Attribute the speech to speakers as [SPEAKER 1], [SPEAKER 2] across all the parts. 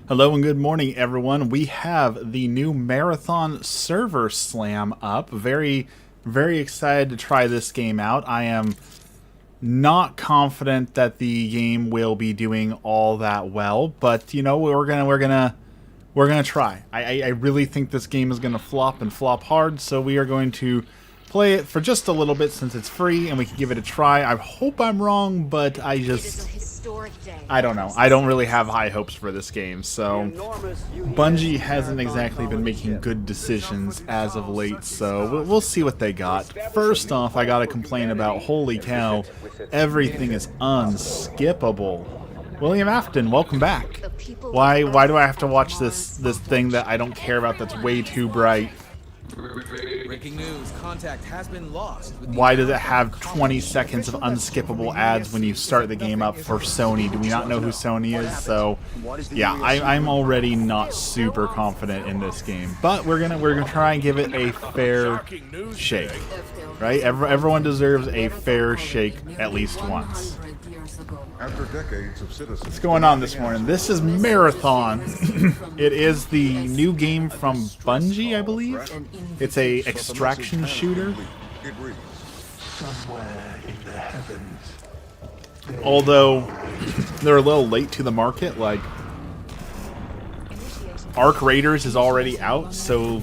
[SPEAKER 1] Hello and good morning, everyone. We have the new Marathon Server Slam up. Very, very excited to try this game out. I am not confident that the game will be doing all that well, but you know we're gonna try. I really think this game is gonna flop and flop hard, so we are going to play it for just a little bit since it's free and we can give it a try. I hope I'm wrong, but I don't know. I don't really have high hopes for this game, so Bungie hasn't exactly been making good decisions as of late, so we'll see what they got. First off, I gotta complain about, holy cow, everything is unskippable. William Afton, welcome back. Why do I have to watch this thing that I don't care about that's way too bright?
[SPEAKER 2] Breaking news, contact has been lost.
[SPEAKER 1] Why does it have 20 seconds of unskippable ads when you start the game up for Sony? Do we not know who Sony is? So, yeah, I'm already not super confident in this game. But we're gonna try and give it a fair shake, right? Everyone deserves a fair shake at least once.
[SPEAKER 3] After decades of citizens.
[SPEAKER 1] What's going on this morning? This is Marathon. It is the new game from Bungie, I believe. It's a extraction shooter.
[SPEAKER 3] It reads,
[SPEAKER 4] Somewhere in the heavens.
[SPEAKER 1] Although they're a little late to the market, like Arc Raiders is already out, so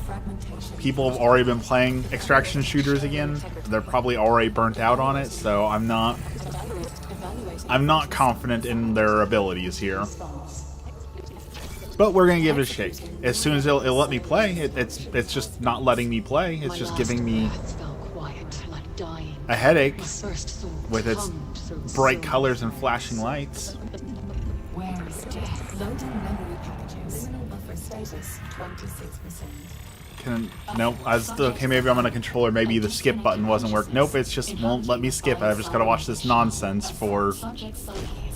[SPEAKER 1] people have already been playing extraction shooters again. They're probably already burnt out on it, so I'm not confident in their abilities here. But we're gonna give it a shake. As soon as it'll let me play, it's just not letting me play. It's just giving me a headache with its bright colors and flashing lights.
[SPEAKER 5] Where is death? Loading memory packages. Buffer status 26%.
[SPEAKER 1] Nope. Okay, maybe I'm on a controller. Maybe the skip button wasn't working. Nope, it just won't let me skip. I've just got to watch this nonsense for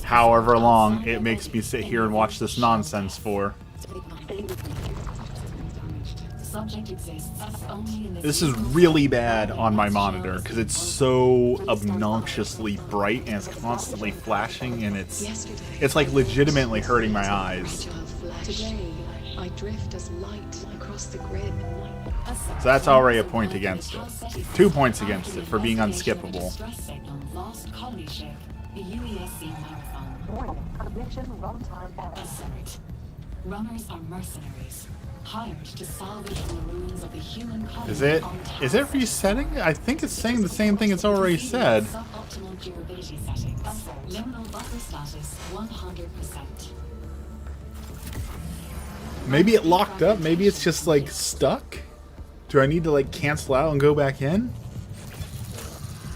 [SPEAKER 1] however long it makes me sit here and watch this nonsense for. This is really bad on my monitor because it's so obnoxiously bright and it's constantly flashing, and it's like legitimately hurting my eyes.
[SPEAKER 6] Today, I drift as light across the grid.
[SPEAKER 1] So that's already a point against it. 2 points against it for being unskippable.
[SPEAKER 5] Runners are mercenaries, hired to salvage the ruins of the human colony.
[SPEAKER 1] Is it resetting? I think it's saying the same thing it's already said.
[SPEAKER 5] Suboptimal durability settings. Liminal buffer status 100%.
[SPEAKER 1] Maybe it locked up. Maybe it's just like stuck. Do I need to like cancel out and go back in?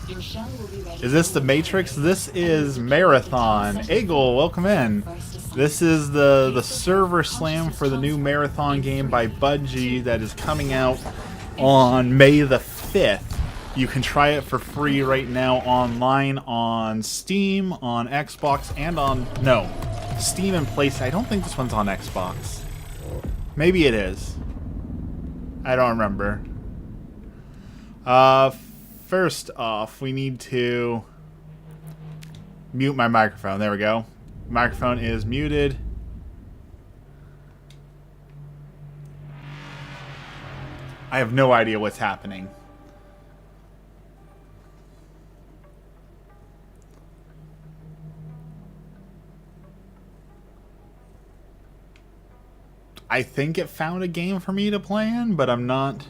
[SPEAKER 5] Your shell will be ready.
[SPEAKER 1] Is this the Matrix? This is Marathon. Eagle, welcome in. This is the server slam for the new Marathon game by Bungie that is coming out on May the 5th. You can try it for free right now online on Steam, on Xbox, and on... No. Steam and PlayStation. I don't think this one's on Xbox. Maybe it is. I don't remember. First off, we need to mute my microphone. There we go. Microphone is muted. I have no idea what's happening. I think it found a game for me to play in, but I'm not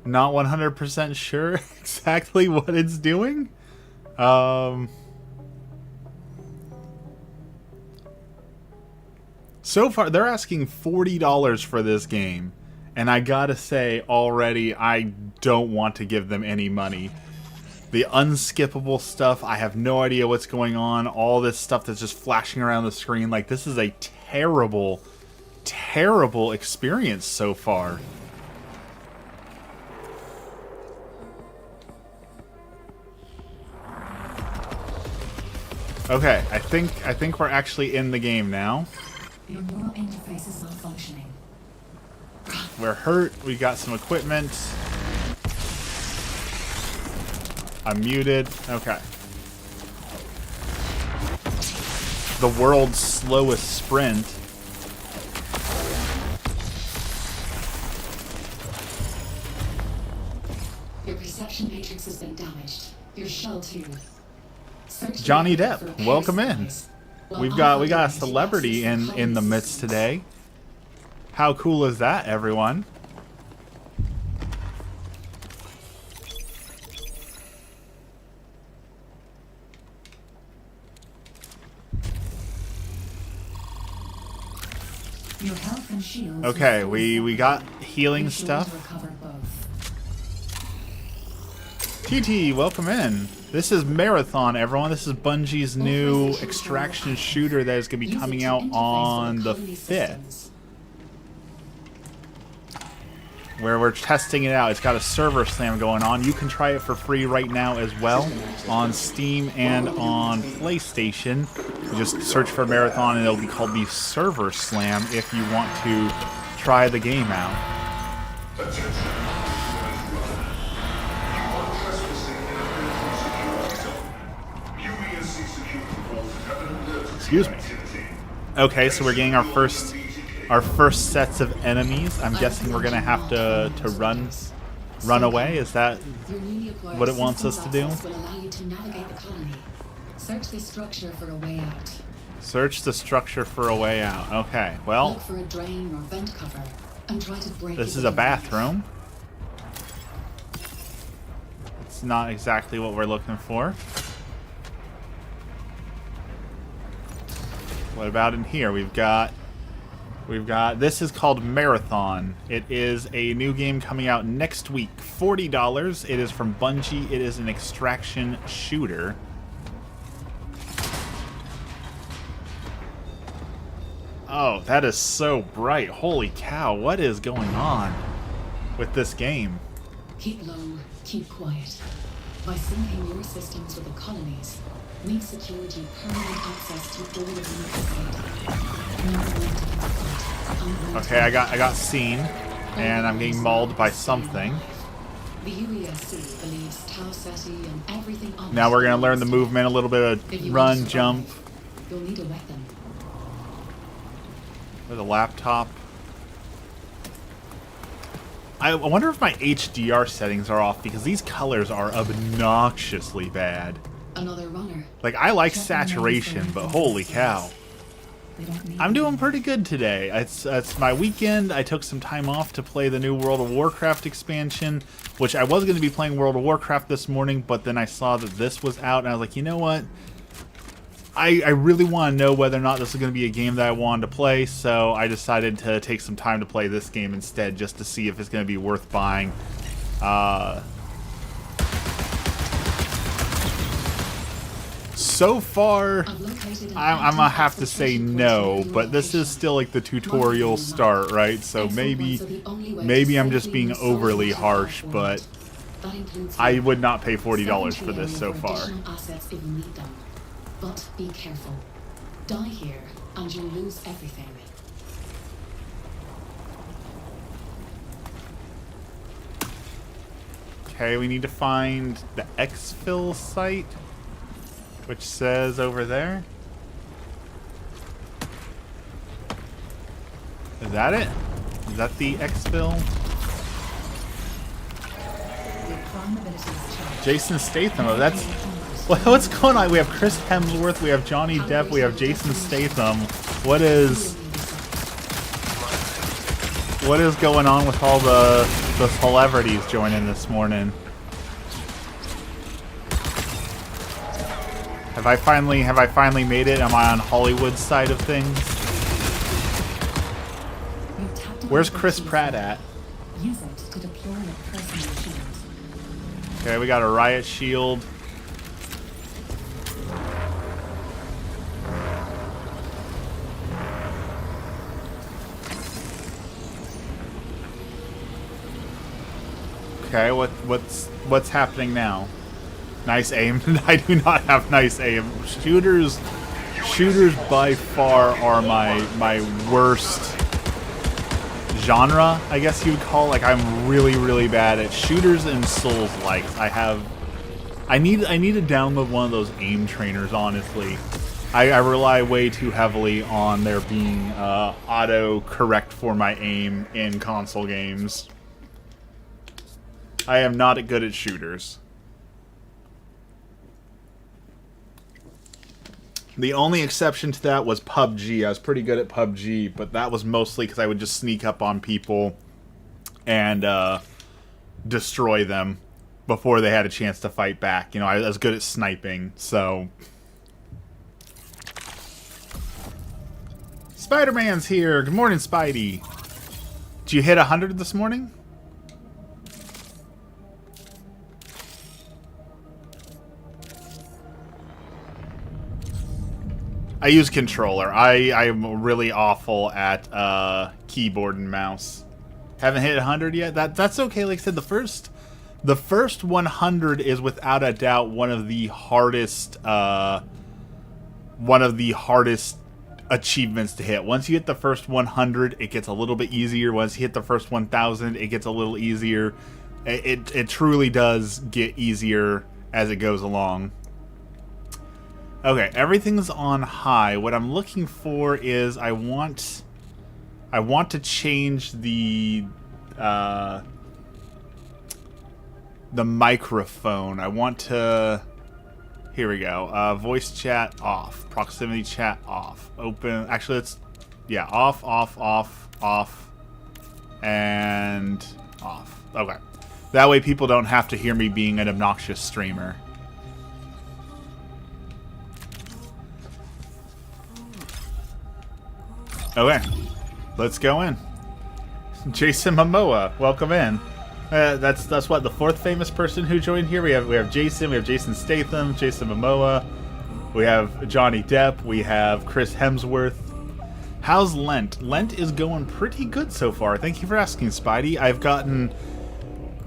[SPEAKER 1] 100% sure exactly what it's doing. So far, they're asking $40 for this game, and I gotta say already, I don't want to give them any money. The unskippable stuff, I have no idea what's going on. All this stuff that's just flashing around the screen, like this is a terrible experience so far. Okay, I think we're actually in the game now.
[SPEAKER 5] Your neural interface is not functioning.
[SPEAKER 1] We're hurt. We got some equipment. I'm muted. Okay. The world's slowest sprint.
[SPEAKER 5] Shell 2. Search the
[SPEAKER 1] Johnny
[SPEAKER 5] area for
[SPEAKER 1] Depp, welcome in.
[SPEAKER 5] parasites, while
[SPEAKER 1] We got a
[SPEAKER 5] Alpha
[SPEAKER 1] celebrity
[SPEAKER 5] access
[SPEAKER 1] in the midst today. How cool is that, everyone?
[SPEAKER 5] Your health and shields
[SPEAKER 1] Okay,
[SPEAKER 5] will
[SPEAKER 1] we got healing
[SPEAKER 5] be sure to
[SPEAKER 1] stuff.
[SPEAKER 5] recover both.
[SPEAKER 1] TT, welcome in. This is Marathon, everyone. This is Bungie's new extraction shooter that is going to be
[SPEAKER 5] Use it
[SPEAKER 1] coming
[SPEAKER 5] to
[SPEAKER 1] out
[SPEAKER 5] interface
[SPEAKER 1] on
[SPEAKER 5] with
[SPEAKER 1] the
[SPEAKER 5] colony
[SPEAKER 1] 5th,
[SPEAKER 5] systems.
[SPEAKER 1] where we're testing it out. It's got a server slam going on. You can try it for free right now as well on Steam and on PlayStation. You just search for Marathon and it'll be called the Server Slam if you want to try the game out. Excuse me. Okay, so we're getting our first sets of enemies. I'm guessing we're gonna have to run away. Is that
[SPEAKER 5] Your newly acquired
[SPEAKER 1] what it wants us
[SPEAKER 5] systems
[SPEAKER 1] to do?
[SPEAKER 5] access will allow you to navigate the colony. Search this structure for a way out.
[SPEAKER 1] Search the structure for a way out? Okay, well,
[SPEAKER 5] Look for a drain or vent cover and try to break
[SPEAKER 1] this
[SPEAKER 5] it
[SPEAKER 1] is a
[SPEAKER 5] open.
[SPEAKER 1] bathroom. It's not exactly what we're looking for. What about in here? We've got this is called Marathon. It is a new game coming out next week. $40. It is from Bungie. It is an extraction shooter. Oh, that is so bright. Holy cow, what is going on with this game?
[SPEAKER 5] Keep low, keep quiet. By syncing your systems with the colonies, we've secured you permanent access to all of the facility. Know when to confront and when
[SPEAKER 1] Okay, I got seen, and I'm getting mauled by something.
[SPEAKER 5] The UESC believes Tau Ceti and everything on
[SPEAKER 1] Now
[SPEAKER 5] it
[SPEAKER 1] we're gonna learn the
[SPEAKER 5] is-
[SPEAKER 1] movement, a little bit
[SPEAKER 5] If
[SPEAKER 1] of
[SPEAKER 5] you want
[SPEAKER 1] run,
[SPEAKER 5] to
[SPEAKER 1] jump,
[SPEAKER 5] survive, you'll need a weapon.
[SPEAKER 1] with a laptop. I wonder if my HDR settings are off because these colors are obnoxiously bad.
[SPEAKER 5] Another runner.
[SPEAKER 1] Like, I like
[SPEAKER 5] Check the names
[SPEAKER 1] saturation,
[SPEAKER 5] for
[SPEAKER 1] but
[SPEAKER 5] anything
[SPEAKER 1] holy
[SPEAKER 5] that
[SPEAKER 1] cow.
[SPEAKER 5] says. They don't need
[SPEAKER 1] I'm doing
[SPEAKER 5] anyone.
[SPEAKER 1] pretty good today. It's my weekend. I took some time off to play the new World of Warcraft expansion, which I was going to be playing World of Warcraft this morning, but then I saw that this was out, and I was like, you know what? I really want to know whether or not this is going to be a game that I wanted to play, so I decided to take some time to play this game instead, just to see if it's going to be worth buying. So far,
[SPEAKER 5] I've located an
[SPEAKER 1] I'm gonna have to
[SPEAKER 5] active
[SPEAKER 1] say
[SPEAKER 5] exfiltration
[SPEAKER 1] no,
[SPEAKER 5] point
[SPEAKER 1] but this is
[SPEAKER 5] location.
[SPEAKER 1] still like the tutorial start, right? So maybe I'm just being overly harsh, but I would not pay $40 for this so far.
[SPEAKER 5] Assets if you need them. But be careful. Die here and you'll lose everything.
[SPEAKER 1] Okay, we need to find the exfil site, which says over there. Is that it? Is that the exfil?
[SPEAKER 5] Your prime ability is charged.
[SPEAKER 1] Jason Statham. Oh, that's what's going on. We have Chris Hemsworth, we have Johnny Depp, we have Jason Statham. What is going on with all the celebrities joining this morning? Have I finally made it? Am I on Hollywood's side of things?
[SPEAKER 5] Your tactical
[SPEAKER 1] Where's Chris
[SPEAKER 5] ability is
[SPEAKER 1] Pratt
[SPEAKER 5] low.
[SPEAKER 1] at?
[SPEAKER 5] Use it to deploy a personal shield.
[SPEAKER 1] Okay, we got a riot shield. Okay, what's happening now? Nice aim. I do not have nice aim. Shooters by far are my worst genre, I guess you would call. Like, I'm really bad at shooters and Souls-likes. I need to download one of those aim trainers, honestly. I rely way too heavily on there being auto correct for my aim in console games. I am not good at shooters. The only exception to that was PUBG. I was pretty good at PUBG, but that was mostly because I would just sneak up on people and destroy them before they had a chance to fight back. You know, I was good at sniping, so... Spider-Man's here! Good morning, Spidey! Did you hit 100 this morning? I use controller. I'm really awful at keyboard and mouse. Haven't hit 100 yet? That's okay. Like I said, the first 100 is without a doubt one of the hardest achievements to hit. Once you hit the first 100, it gets a little bit easier. Once you hit the first 1,000, it gets a little easier. It truly does get easier as it goes along. Okay, everything's on high. What I'm looking for is I want to change the microphone. I want to... Here we go. Voice chat off. Proximity chat off. Open... Actually, let's... Yeah, off, and off. Okay. That way people don't have to hear me being an obnoxious streamer. Okay, let's go in. Jason Momoa, welcome in. That's what, the fourth famous person who joined here. We have Jason, we have Jason Statham, Jason Momoa, we have Johnny Depp, we have Chris Hemsworth. How's Lent? Lent is going pretty good so far. Thank you for asking, Spidey. I've gotten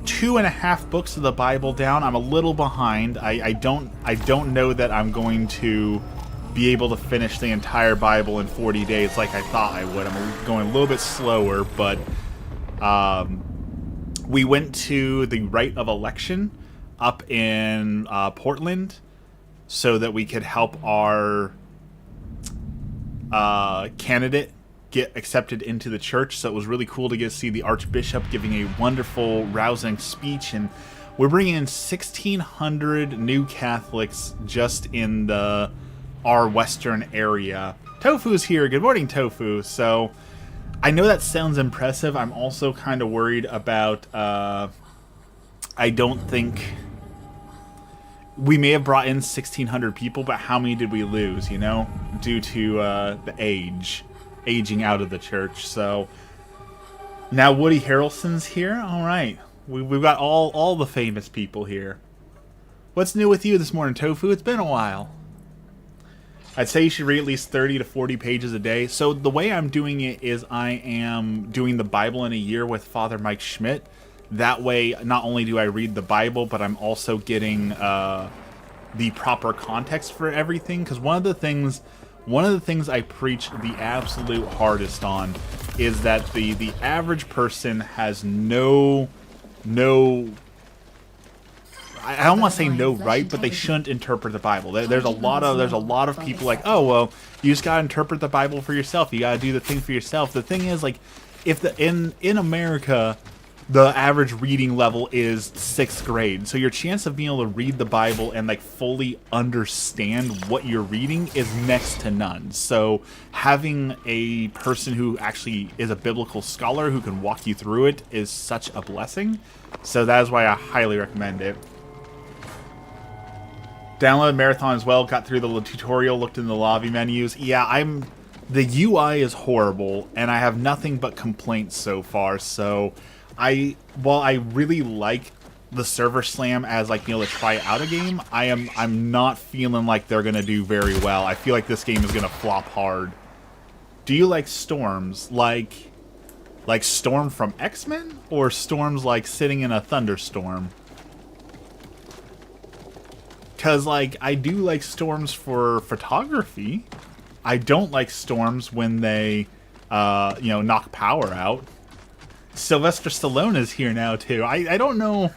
[SPEAKER 1] 2.5 books of the Bible down. I'm a little behind. I don't know that I'm going to be able to finish the entire Bible in 40 days like I thought I would. I'm going a little bit slower, but we went to the Rite of Election up in Portland so that we could help our candidate get accepted into the church. So it was really cool to get to see the Archbishop giving a wonderful, rousing speech, and we're bringing in 1,600 new Catholics just in our western area. Tofu's here. Good morning, Tofu. So I know that sounds impressive. I'm also kind of worried about I don't think we may have brought in 1,600 people, but how many did we lose, you know, due to the aging out of the church. So now Woody Harrelson's here. All right, we've got all the famous people here. What's new with you this morning, Tofu? It's been a while. I'd say you should read at least 30 to 40 pages a day. So the way I'm doing it is I am doing the Bible in a year with Father Mike Schmidt. That way, not only do I read the Bible, but I'm also getting the proper context for everything. Because one of the things I preach the absolute hardest on is that the average person has no I don't want to say no right, but they shouldn't interpret the Bible. There's a lot of people like, oh well, you just gotta interpret the Bible for yourself. You gotta do the thing for yourself. The thing is, like, if in America, the average reading level is 6th grade, so your chance of being able to read the Bible and like fully understand what you're reading is next to none. So having a person who actually is a biblical scholar who can walk you through it is such a blessing. So that is why I highly recommend it. Downloaded Marathon as well, got through the tutorial, looked in the lobby menus. Yeah, the UI is horrible, and I have nothing but complaints so far. So while I really like the Server Slam as like being able to try out a game, I'm not feeling like they're gonna do very well. I feel like this game is gonna flop hard. Do you like storms like Storm from X-Men, or storms like sitting in a thunderstorm? Because, like, I do like storms for photography. I don't like storms when they, knock power out. Sylvester Stallone is here now, too. I don't know.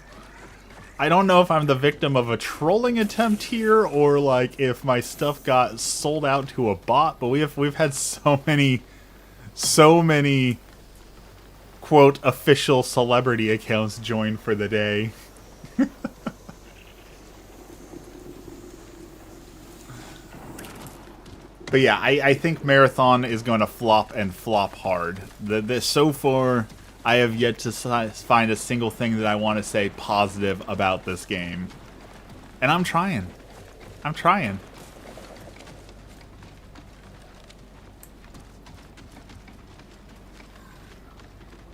[SPEAKER 1] I don't know if I'm the victim of a trolling attempt here, or, like, if my stuff got sold out to a bot. But we've had so many, quote, official celebrity accounts join for the day. But yeah, I think Marathon is going to flop and flop hard. So far, I have yet to find a single thing that I want to say positive about this game. And I'm trying. I'm trying.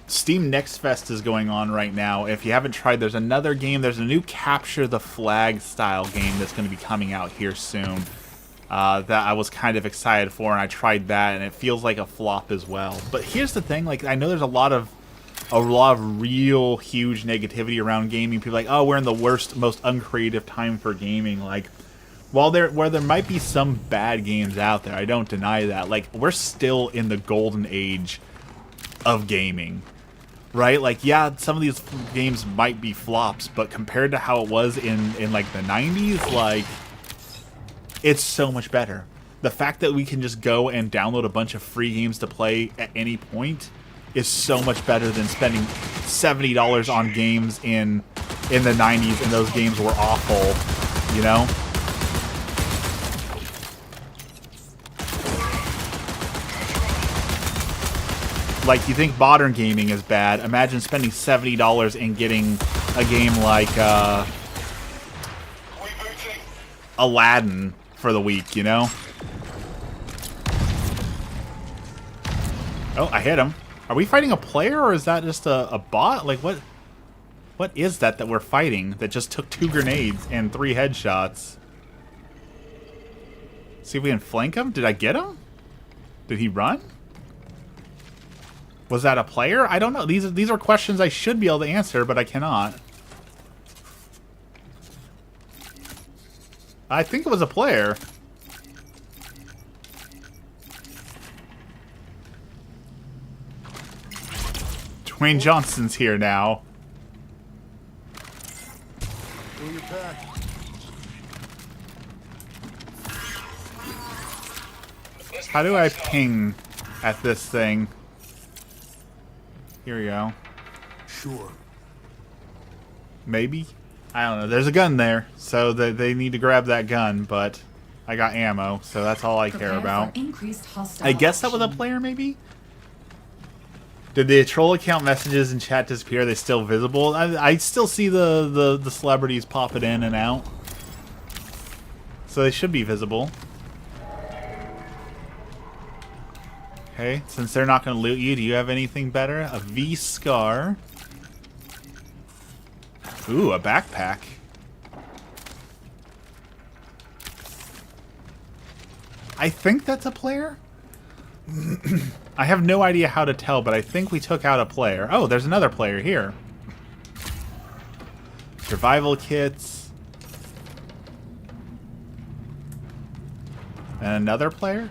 [SPEAKER 1] Steam Next Fest is going on right now. If you haven't tried, there's another game. There's a new Capture the Flag style game that's going to be coming out here soon. That I was kind of excited for, and I tried that, and it feels like a flop as well. But here's the thing: like, I know there's a lot of real huge negativity around gaming. People are like, oh, we're in the worst, most uncreative time for gaming. Like, while there might be some bad games out there, I don't deny that. Like, we're still in the golden age of gaming, right? Like, yeah, some of these games might be flops, but compared to how it was in like the 90s, like, it's so much better. The fact that we can just go and download a bunch of free games to play at any point is so much better than spending $70 on games in the 90s, and those games were awful, you know? Like, you think modern gaming is bad, imagine spending $70 and getting a game like Aladdin for the week, you know? Oh, I hit him. Are we fighting a player, or is that just a bot? Like, what is that we're fighting that just took 2 grenades and 3 headshots? See if we can flank him. Did I get him? Did he run? Was that a player? I don't know. These are questions I should be able to answer, but I cannot. I think it was a player. Dwayne Johnson's here now. How do I ping at this thing? Here we go.
[SPEAKER 4] Sure.
[SPEAKER 1] Maybe? I don't know. There's a gun there, so they need to grab that gun, but I got ammo, so that's all I care about. I guess that was a player, maybe? Did the troll account messages in chat disappear? Are they still visible? I still see the celebrities popping in and out. So they should be visible. Okay, since they're not going to loot you, do you have anything better? A V-Scar. Ooh, a backpack. I think that's a player? I have no idea how to tell, but I think we took out a player. Oh, there's another player here. Survival kits. And another player?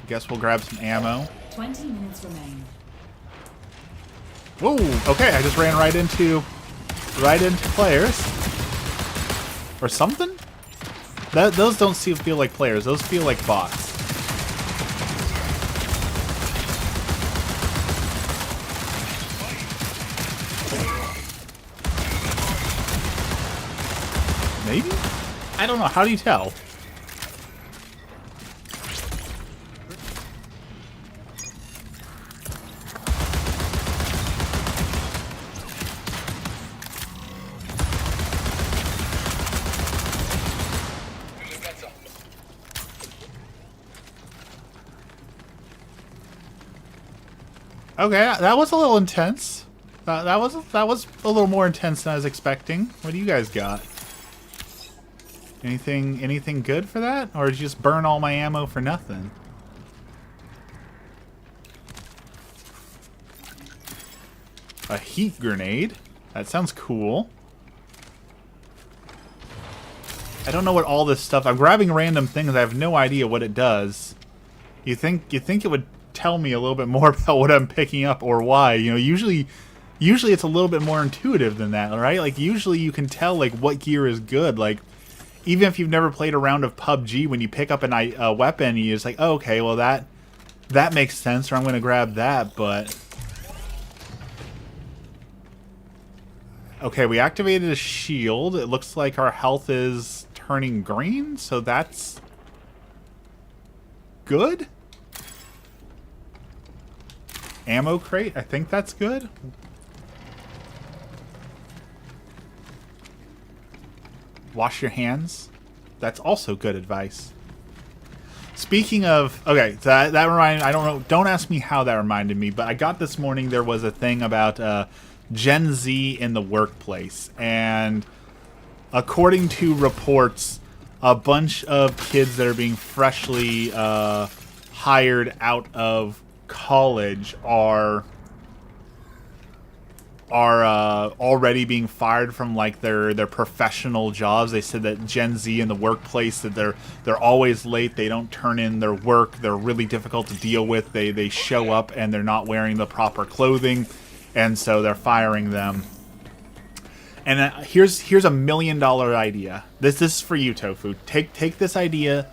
[SPEAKER 1] Guess we'll grab some ammo.
[SPEAKER 5] 20 minutes remain.
[SPEAKER 1] Whoa, okay, I just ran right into players. Or something? Those don't feel like players, those feel like bots. Maybe? I don't know, how do you tell? Okay, that was a little intense. That was a little more intense than I was expecting. What do you guys got? Anything good for that? Or did you just burn all my ammo for nothing? A heat grenade? That sounds cool. I don't know what all this stuff... I'm grabbing random things. I have no idea what it does. You think it would tell me a little bit more about what I'm picking up or why? You know, usually it's a little bit more intuitive than that, right? Like, usually you can tell, like, what gear is good. Like, even if you've never played a round of PUBG, when you pick up a weapon, you're just like, oh, okay, well, that makes sense, or I'm going to grab that, but... Okay, we activated a shield. It looks like our health is turning green, so that's good. Ammo crate, I think that's good. Wash your hands. That's also good advice. Speaking of, okay, so that reminded, I don't know, don't ask me how that reminded me, but I got this morning, there was a thing about Gen Z in the workplace, and according to reports, a bunch of kids that are being freshly hired out of college are already being fired from like their professional jobs. They said that Gen Z in the workplace, that they're always late, they don't turn in their work, they're really difficult to deal with, they show up and they're not wearing the proper clothing, and so they're firing them. And here's a $1 million idea. This is for you, Tofu. Take this idea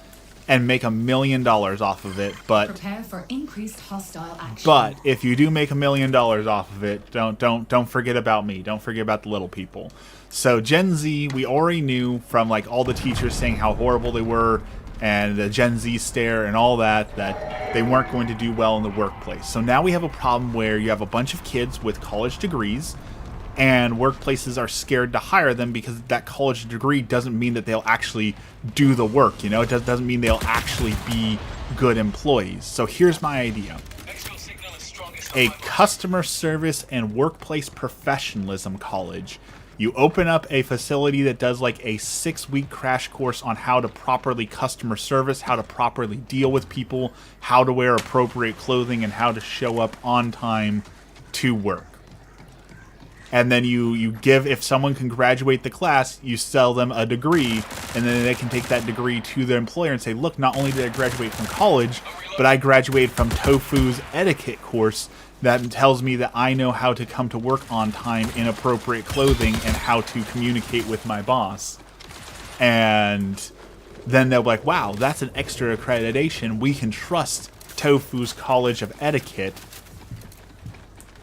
[SPEAKER 1] and make $1 million off of it, but
[SPEAKER 5] Prepare for increased hostile action.
[SPEAKER 1] but if you do make $1 million off of it, don't forget about me. Don't forget about the little people. So Gen Z, we already knew from like all the teachers saying how horrible they were, and the Gen Z stare and all that they weren't going to do well in the workplace. So now we have a problem where you have a bunch of kids with college degrees, and workplaces are scared to hire them because that college degree doesn't mean that they'll actually do the work. You know, it doesn't mean they'll actually be good employees. So here's my idea. A customer service and workplace professionalism college. You open up a facility that does like a 6-week crash course on how to properly customer service, how to properly deal with people, how to wear appropriate clothing, and how to show up on time to work. And then you give, if someone can graduate the class, you sell them a degree, and then they can take that degree to their employer and say, look, not only did I graduate from college, but I graduated from Tofu's etiquette course that tells me that I know how to come to work on time in appropriate clothing and how to communicate with my boss. And then they'll be like, wow, that's an extra accreditation. We can trust Tofu's College of Etiquette.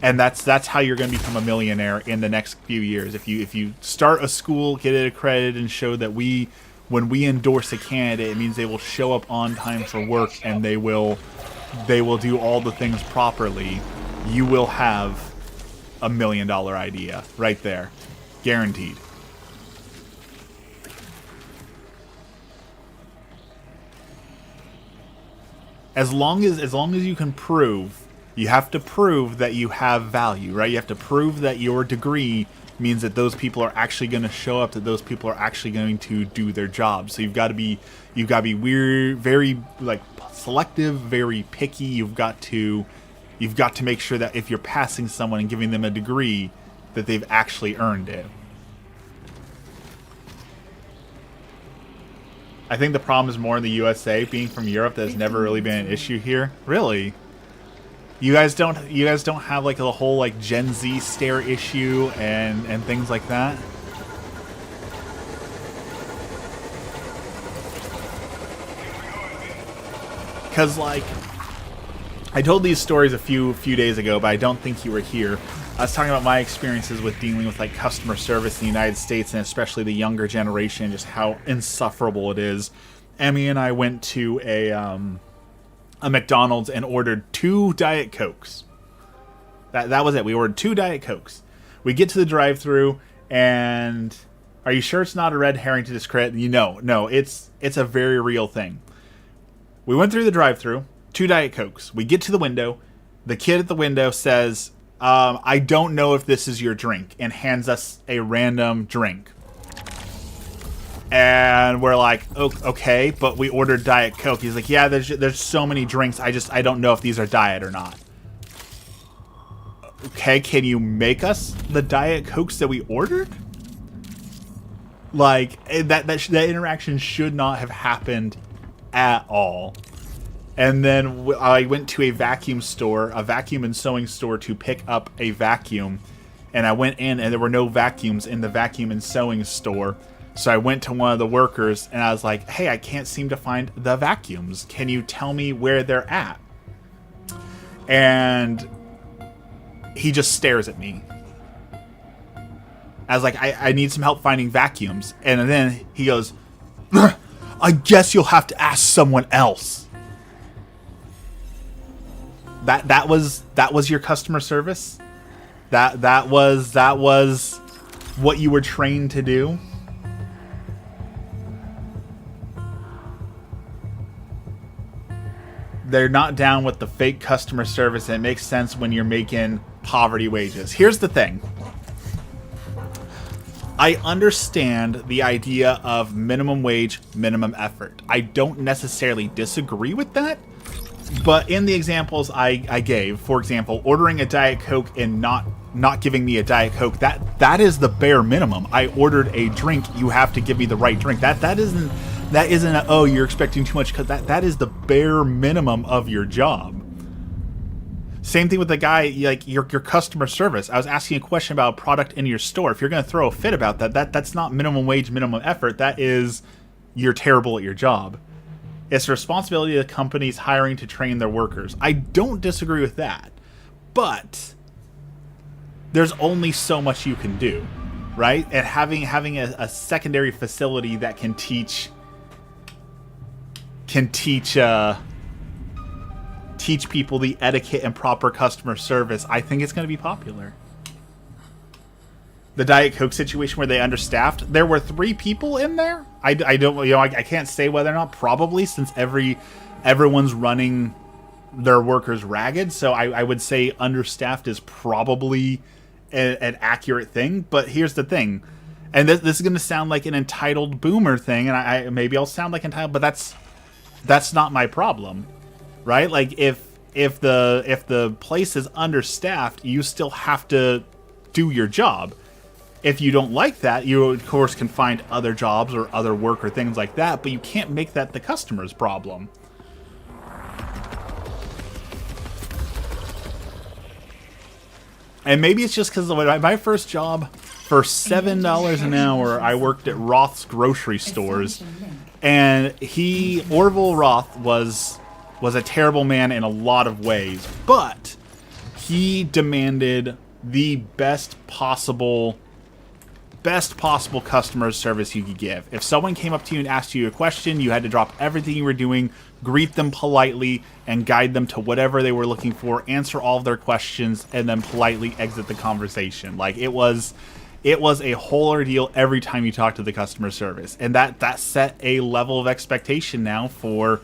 [SPEAKER 1] And that's how you're going to become a millionaire in the next few years. If you start a school, get it accredited, and show that when we endorse a candidate, it means they will show up on time for work and they will do all the things properly. You will have $1 million idea right there, guaranteed. As long as you can prove. You have to prove that you have value, right? You have to prove that your degree means that those people are actually going to show up, that those people are actually going to do their job. So you've got to be weird, very like selective, very picky. You've got to make sure that if you're passing someone and giving them a degree, that they've actually earned it. I think the problem is more in the USA. Being from Europe, that's never really been an issue here. Really? You guys don't have like the whole like Gen Z stare issue and things like that? Cause like I told these stories a few days ago, but I don't think you were here. I was talking about my experiences with dealing with like customer service in the United States, and especially the younger generation, and just how insufferable it is. Emmy and I went to a McDonald's and ordered 2 Diet Cokes. That was it. We ordered 2 Diet Cokes. We get to the drive-thru, and are you sure it's not a red herring to discredit? No, it's a very real thing. We went through the drive-thru, 2 Diet Cokes. We get to the window. The kid at the window says, I don't know if this is your drink, and hands us a random drink. And we're like, okay, but we ordered Diet Coke. He's like, yeah, there's so many drinks. I don't know if these are diet or not. Okay, can you make us the Diet Cokes that we ordered? Like, that interaction should not have happened at all. And then I went to a vacuum and sewing store to pick up a vacuum. And I went in and there were no vacuums in the vacuum and sewing store. So I went to one of the workers and I was like, hey, I can't seem to find the vacuums. Can you tell me where they're at? And he just stares at me. I was like, I need some help finding vacuums. And then he goes, I guess you'll have to ask someone else. That was your customer service? That was what you were trained to do? They're not down with the fake customer service, and it makes sense when you're making poverty wages. Here's the thing. I understand the idea of minimum wage, minimum effort. I don't necessarily disagree with that, but in the examples I gave, for example, ordering a Diet Coke and not giving me a Diet Coke, that is the bare minimum. I ordered a drink, you have to give me the right drink. That isn't a, oh, you're expecting too much, because that is the bare minimum of your job. Same thing with the guy, like your customer service. I was asking a question about a product in your store. If you're going to throw a fit about that's not minimum wage, minimum effort. That is, you're terrible at your job. It's the responsibility of the companies hiring to train their workers. I don't disagree with that, but there's only so much you can do, right? And having a secondary facility that can teach people the etiquette and proper customer service, I think it's going to be popular. The Diet Coke situation where they understaffed, there were 3 people in there. I don't, I can't say whether or not, probably, since everyone's running their workers ragged. So I would say understaffed is probably an accurate thing. But here's the thing, and this is going to sound like an entitled boomer thing, and maybe I'll sound like entitled, but that's not my problem. Right? Like if the place is understaffed, you still have to do your job. If you don't like that, you of course can find other jobs or other work or things like that, but you can't make that the customer's problem. And maybe it's just because my first job, for $7 an hour, I worked at Roth's grocery stores, and Orville Roth was a terrible man in a lot of ways, but he demanded the best possible customer service you could give. If someone came up to you and asked you a question, you had to drop everything you were doing, greet them politely, and guide them to whatever they were looking for, answer all of their questions, and then politely exit the conversation. Like, it was a whole ordeal every time you talked to the customer service, and that set a level of expectation now for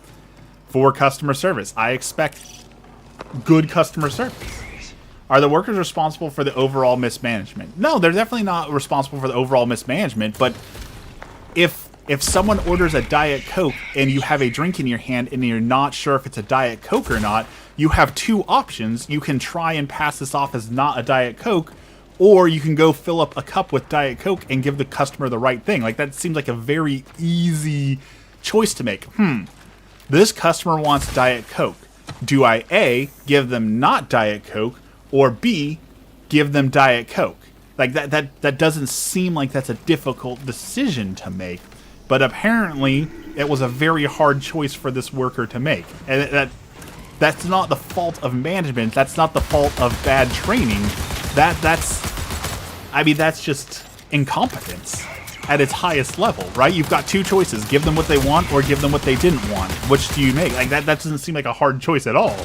[SPEAKER 1] customer service. I expect good customer service. Are the workers responsible for the overall mismanagement? No, they're definitely not responsible for the overall mismanagement, but if someone orders a Diet Coke and you have a drink in your hand and you're not sure if it's a Diet Coke or not, you have 2 options. You can try and pass this off as not a Diet Coke, or you can go fill up a cup with Diet Coke and give the customer the right thing. Like, that seems like a very easy choice to make. This customer wants Diet Coke. Do I A, give them not Diet Coke, or B, give them Diet Coke? Like, that doesn't seem like that's a difficult decision to make. But apparently, it was a very hard choice for this worker to make. And that's not the fault of management. That's not the fault of bad training. That's just incompetence at its highest level, right? You've got 2 choices. Give them what they want or give them what they didn't want. Which do you make? Like, that doesn't seem like a hard choice at all.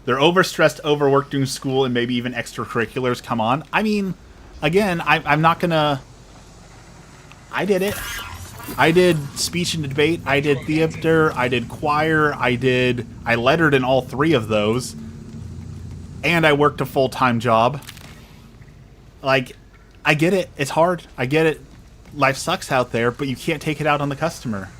[SPEAKER 1] They're overstressed, overworked doing school, and maybe even extracurriculars. Come on. I mean, again, I'm not gonna... I did it. I did speech and debate. I did theater. I did choir. I lettered in all 3 of those. And I worked a full-time job. Like, I get it. It's hard. I get it. Life sucks out there, but you can't take it out on the customer.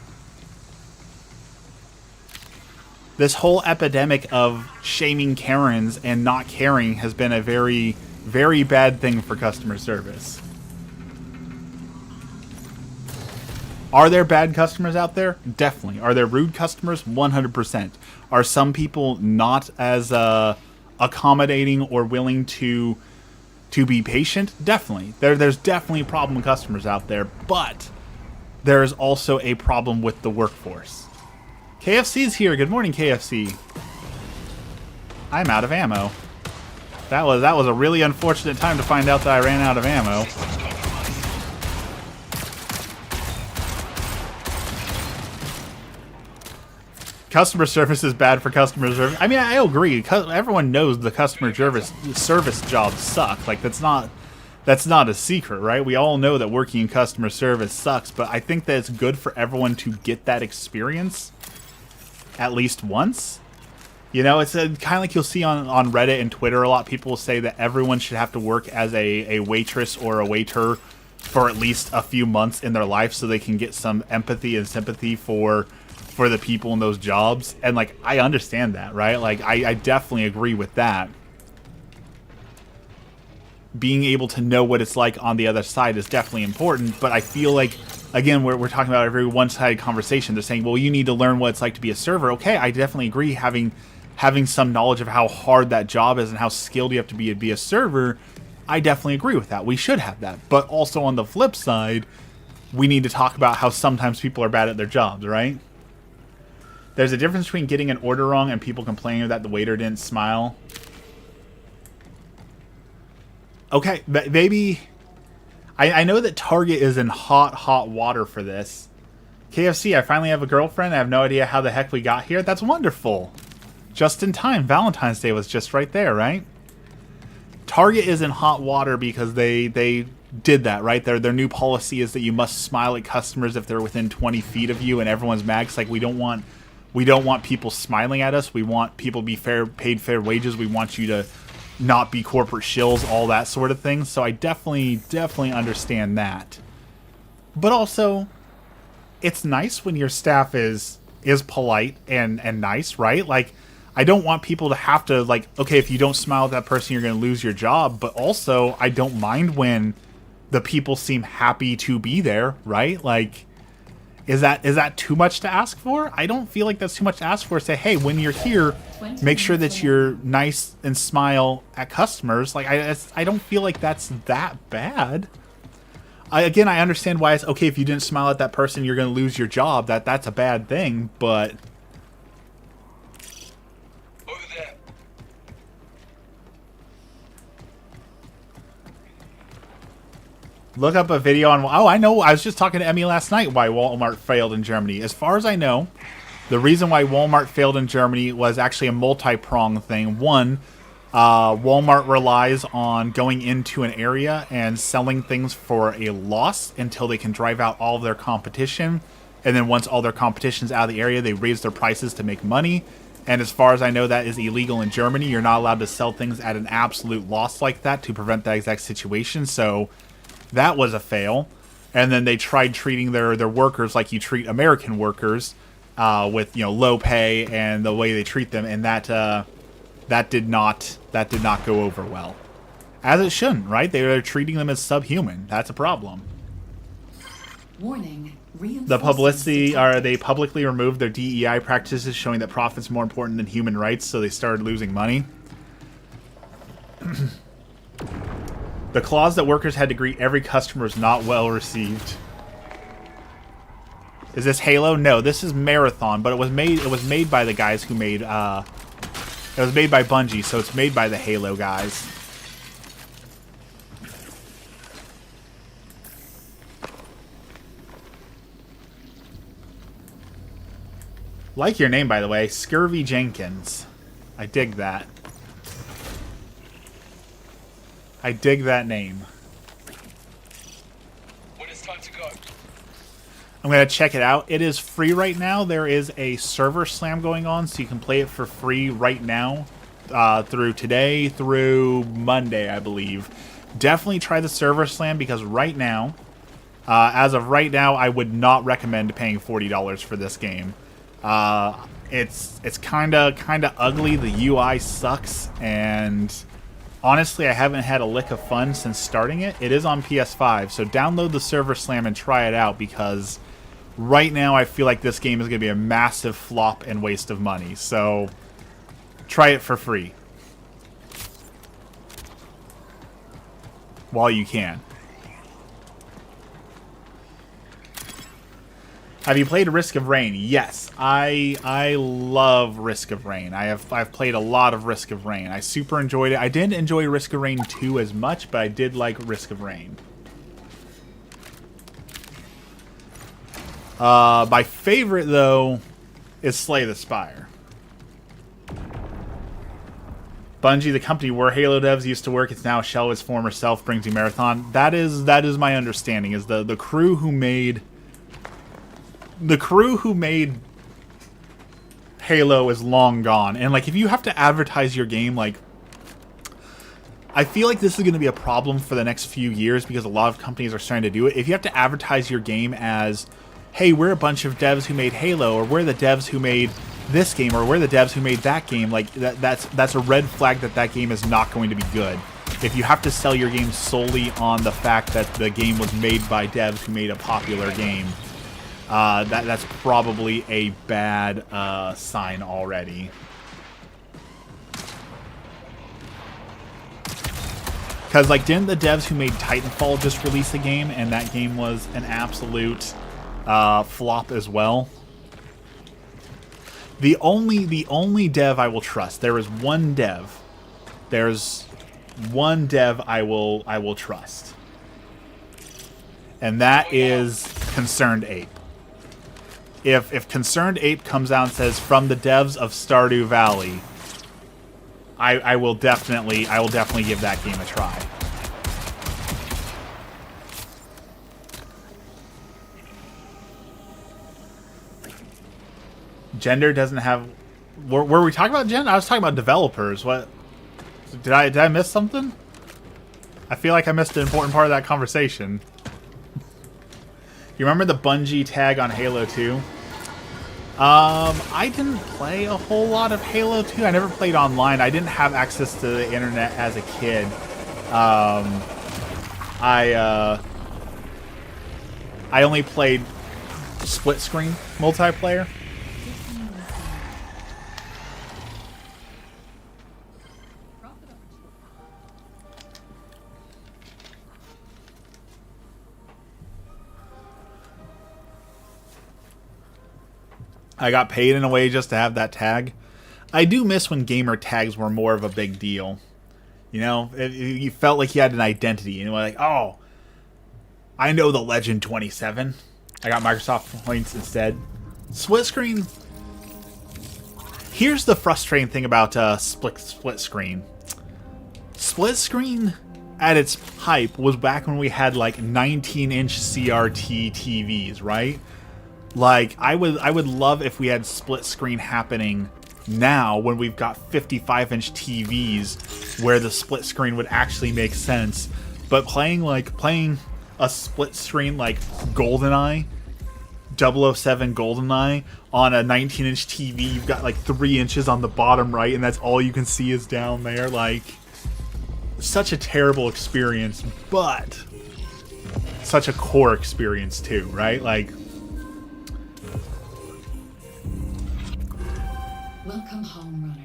[SPEAKER 1] This whole epidemic of shaming Karens and not caring has been a very, very bad thing for customer service. Are there bad customers out there? Definitely. Are there rude customers? 100%. Are some people not as accommodating or willing to be patient? Definitely. There's definitely a problem with customers out there, but there is also a problem with the workforce. KFC's here. Good morning, KFC. I'm out of ammo. That was a really unfortunate time to find out that I ran out of ammo. customer service is bad for customer service. I mean, I agree. Everyone knows the customer service jobs suck. Like, that's not a secret, right? We all know that working in customer service sucks, but I think that it's good for everyone to get that experience at least once. You know, it's kind of like you'll see on Reddit and Twitter, a lot of people will say that everyone should have to work as a waitress or a waiter for at least a few months in their life so they can get some empathy and sympathy for the people in those jobs. And, like, I understand that, right? Like, I definitely agree with that. Being able to know what it's like on the other side is definitely important, but I feel like, again, we're talking about a very one-sided conversation. They're saying, well, you need to learn what it's like to be a server. Okay, I definitely agree. Having some knowledge of how hard that job is and how skilled you have to be a server, I definitely agree with that. We should have that. But also on the flip side, we need to talk about how sometimes people are bad at their jobs, right? There's a difference between getting an order wrong and people complaining that the waiter didn't smile. Okay, maybe... I know that Target is in hot water for this. KFC, I finally have a girlfriend. I have no idea how the heck we got here. That's wonderful. Just in time. Valentine's Day was just right there, right? Target is in hot water because they did that, right? Their new policy is that you must smile at customers if they're within 20 feet of you, and everyone's mad. It's like, we don't want people smiling at us. We want people to be paid fair wages. We want you to not be corporate shills, all that sort of thing. So I definitely understand that. But also, it's nice when your staff is polite and nice, right? Like, I don't want people to have to, like, okay, if you don't smile at that person, you're going to lose your job. But also, I don't mind when the people seem happy to be there, right? Like, is that too much to ask for? I don't feel like that's too much to ask for. Say, hey, when you're here, make sure that you're nice and smile at customers. Like, I don't feel like that's that bad. I understand why it's okay if you didn't smile at that person, you're going to lose your job. That's a bad thing, but... Look up a video on... Oh, I know. I was just talking to Emmy last night why Walmart failed in Germany. As far as I know, the reason why Walmart failed in Germany was actually a multi-pronged thing. One, Walmart relies on going into an area and selling things for a loss until they can drive out all of their competition. And then once all their competition's out of the area, they raise their prices to make money. And as far as I know, that is illegal in Germany. You're not allowed to sell things at an absolute loss like that to prevent that exact situation. So... that was a fail. And then they tried treating their workers like you treat American workers, with, you know, low pay and the way they treat them, and that did not go over well. As it shouldn't, right? They're treating them as subhuman. That's a problem.
[SPEAKER 5] Warning.
[SPEAKER 1] The publicity, they publicly removed their DEI practices, showing that profit's more important than human rights, so they started losing money. The clause that workers had to greet every customer is not well received. Is this Halo? No, this is Marathon, but it was made by the guys who made it was made by Bungie, so it's made by the Halo guys. Like your name, by the way, Scurvy Jenkins. I dig that. I dig that name.
[SPEAKER 7] When it's time to go.
[SPEAKER 1] I'm going to check it out. It is free right now. There is a server slam going on, so you can play it for free right now through today through Monday, I believe. Definitely try the server slam because right now, as of right now, I would not recommend paying $40 for this game. It's kind of ugly. The UI sucks, and... honestly, I haven't had a lick of fun since starting it. It is on PS5, so download the server slam and try it out, because right now I feel like this game is going to be a massive flop and waste of money. So try it for free while you can. Have you played Risk of Rain? Yes, I love Risk of Rain. I've played a lot of Risk of Rain. I super enjoyed it. I didn't enjoy Risk of Rain 2 as much, but I did like Risk of Rain. My favorite, though, is Slay the Spire. Bungie, the company where Halo devs used to work, it's now a shell of its former self, brings you Marathon. That is my understanding. Is the crew who made Halo is long gone, and like if you have to advertise your game, like I feel like this is going to be a problem for the next few years because a lot of companies are starting to do it. If you have to advertise your game as, hey, we're a bunch of devs who made Halo, or we're the devs who made this game, or we're the devs who made that game, like that's a red flag that game is not going to be good. If you have to sell your game solely on the fact that the game was made by devs who made a popular game, that's probably a bad sign already. Because, like, didn't the devs who made Titanfall just release a game, and that game was an absolute flop as well? The only dev I will trust. There is one dev. There's one dev I will trust, and that is Concerned Ape. If Concerned Ape comes out and says from the devs of Stardew Valley, I will definitely give that game a try. Gender doesn't have. Were we talking about gender? I was talking about developers. What? Did I miss something? I feel like I missed an important part of that conversation. You remember the Bungie tag on Halo 2? I didn't play a whole lot of Halo 2. I never played online. I didn't have access to the internet as a kid. I only played split screen multiplayer. I got paid in a way just to have that tag. I do miss when gamer tags were more of a big deal. You know, you felt like you had an identity. You know, like, oh, I know the Legend 27. I got Microsoft points instead. Split screen. Here's the frustrating thing about split screen. Split screen at its hype was back when we had like 19-inch CRT TVs, right? Like, I would love if we had split screen happening now when we've got 55-inch TVs where the split screen would actually make sense. But playing a split screen like GoldenEye, 007 GoldenEye on a 19-inch TV, you've got like 3 inches on the bottom right, and that's all you can see is down there. Like, such a terrible experience, but such a core experience too, right? Like,
[SPEAKER 5] Welcome home,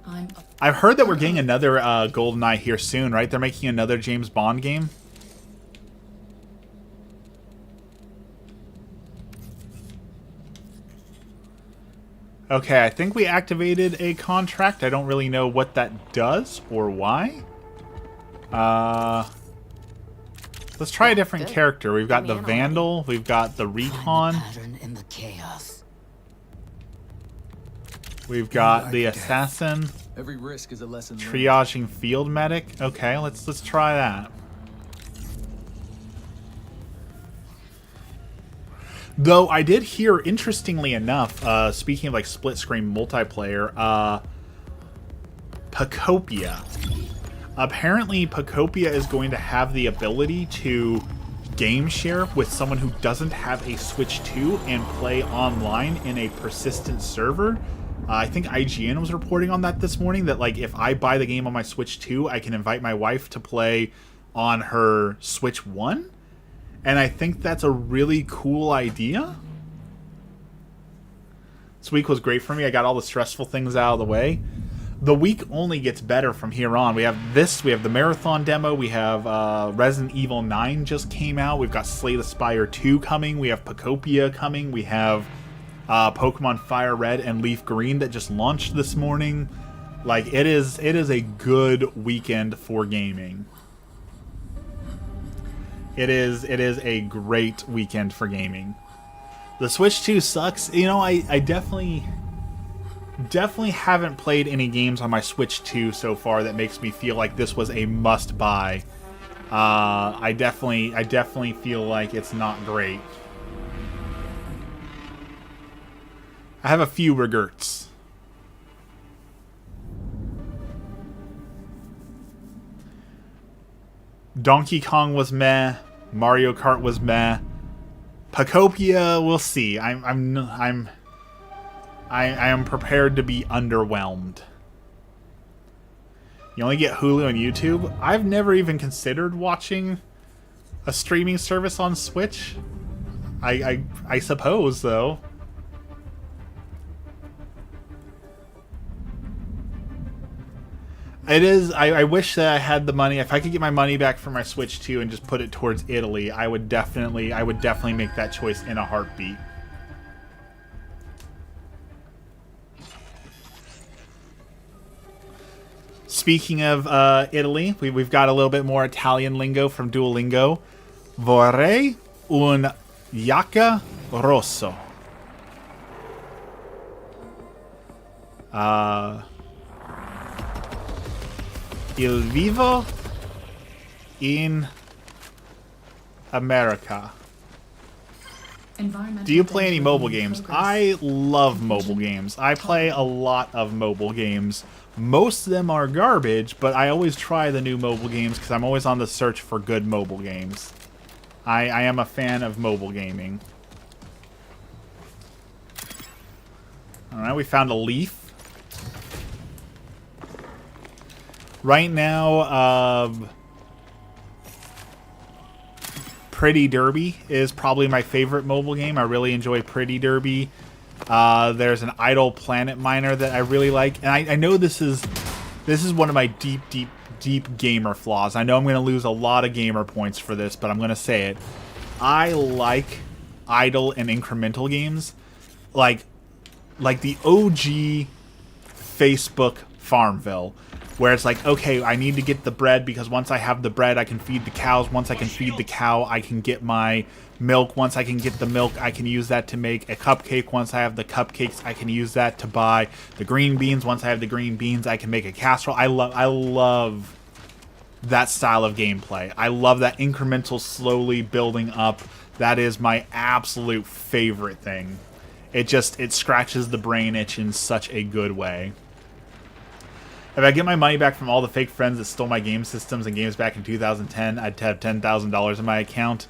[SPEAKER 5] runner.
[SPEAKER 1] I've heard that we're getting another GoldenEye here soon, right? They're making another James Bond game. Okay, I think we activated a contract. I don't really know what that does or why. Let's try a different character. We've got the Vandal. We've got the Recon.
[SPEAKER 7] In the chaos.
[SPEAKER 1] We've got the Assassin.
[SPEAKER 2] Every risk is a lesson learned.
[SPEAKER 1] Triaging Field Medic. Okay, let's try that. Though I did hear, interestingly enough, speaking of like split screen multiplayer, Pacopia. Apparently, Pacopia is going to have the ability to game share with someone who doesn't have a Switch 2 and play online in a persistent server. I think IGN was reporting on that this morning, that like if I buy the game on my Switch 2, I can invite my wife to play on her Switch 1. And I think that's a really cool idea. This week was great for me. I got all the stressful things out of the way. The week only gets better from here on. We have the Marathon demo. We have Resident Evil 9 just came out. We've got Slay the Spire 2 coming. We have Pacopia coming. We have Pokemon Fire Red and Leaf Green that just launched this morning. Like, it is a good weekend for gaming. It is a great weekend for gaming. The Switch 2 sucks. You know, I definitely haven't played any games on my Switch 2 so far that makes me feel like this was a must-buy. I definitely feel like it's not great. I have a few regrets. Donkey Kong was meh. Mario Kart was meh. Pacopia, we'll see. I am prepared to be underwhelmed. You only get Hulu and YouTube. I've never even considered watching a streaming service on Switch. I suppose, though. It is. I wish that I had the money. If I could get my money back for my Switch 2 and just put it towards Italy, I would definitely make that choice in a heartbeat. Speaking of Italy, we've got a little bit more Italian lingo from Duolingo. Vorrei un giacca rosso. Il vivo in America. Do you play any mobile games? I love mobile games. I play a lot of mobile games. Most of them are garbage, but I always try the new mobile games because I'm always on the search for good mobile games. I am a fan of mobile gaming. Alright, we found a leaf. Right now, Pretty Derby is probably my favorite mobile game. I really enjoy Pretty Derby. There's an Idle Planet Miner that I really like, and I know this is one of my deep gamer flaws. I know I'm going to lose a lot of gamer points for this, but I'm going to say it. I like idle and incremental games, like the OG Facebook Farmville, where it's like, okay, I need to get the bread because once I have the bread, I can feed the cows. Once I can feed the cow, I can get my milk. Once I can get the milk, I can use that to make a cupcake. Once I have the cupcakes, I can use that to buy the green beans. Once I have the green beans, I can make a casserole. I love that style of gameplay. I love that incremental, slowly building up. That is my absolute favorite thing. It scratches the brain itch in such a good way. If I get my money back from all the fake friends that stole my game systems and games back in 2010, I'd have $10,000 in my account.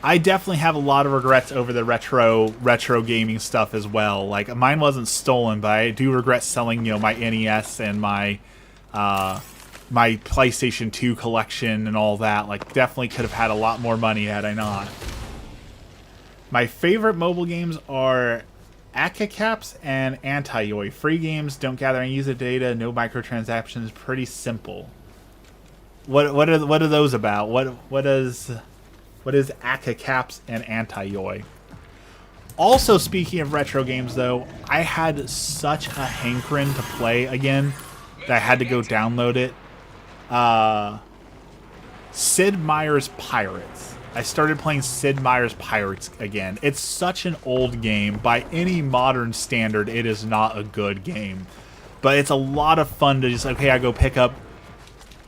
[SPEAKER 1] I definitely have a lot of regrets over the retro gaming stuff as well. Like, mine wasn't stolen, but I do regret selling, my NES and my my PlayStation 2 collection and all that. Like, definitely could have had a lot more money had I not. My favorite mobile games are Akacaps and Antiyoi. Free games, don't gather any user data, no microtransactions, pretty simple. What are those about? What is Akacaps and Antiyoi? Also, speaking of retro games, though, I had such a hankering to play again that I had to go download it. Sid Meier's Pirates. I started playing Sid Meier's Pirates again. It's such an old game. By any modern standard, it is not a good game. But it's a lot of fun to just, okay, I go pick up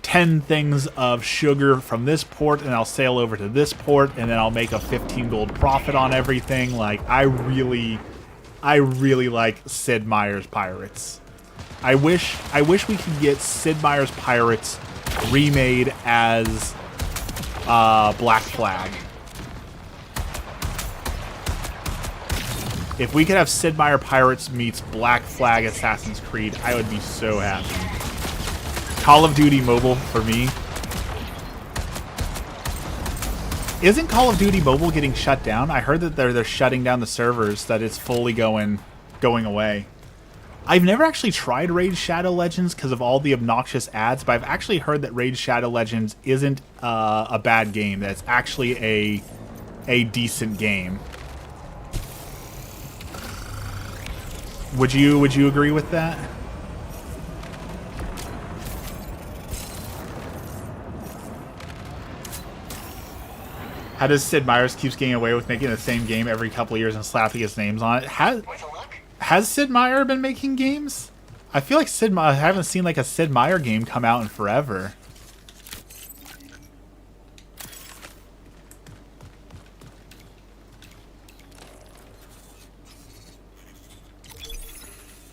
[SPEAKER 1] 10 things of sugar from this port, and I'll sail over to this port, and then I'll make a 15 gold profit on everything. Like, I really like Sid Meier's Pirates. I wish we could get Sid Meier's Pirates remade as Black Flag. If we could have Sid Meier Pirates meets Black Flag Assassin's Creed, I would be so happy. Call of Duty Mobile for me. Isn't Call of Duty Mobile getting shut down? I heard that they're shutting down the servers, that it's fully going away. I've never actually tried Raid Shadow Legends because of all the obnoxious ads, but I've actually heard that Raid Shadow Legends isn't a bad game. That it's actually a decent game. Would you agree with that? How does Sid Meier's keeps getting away with making the same game every couple of years and slapping his names on it? Has Sid Meier been making games? I feel like I haven't seen like a Sid Meier game come out in forever.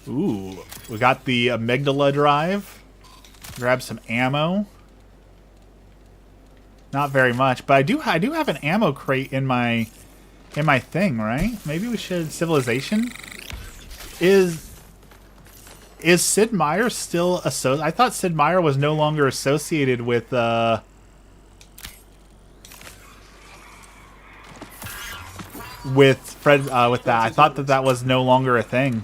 [SPEAKER 1] Ooh, we got the amygdala drive. Grab some ammo. Not very much, but I do have an ammo crate in my thing, right? Maybe we should Civilization. Is Sid Meier still associated? I thought Sid Meier was no longer associated with Fred with that. I thought that was no longer a thing.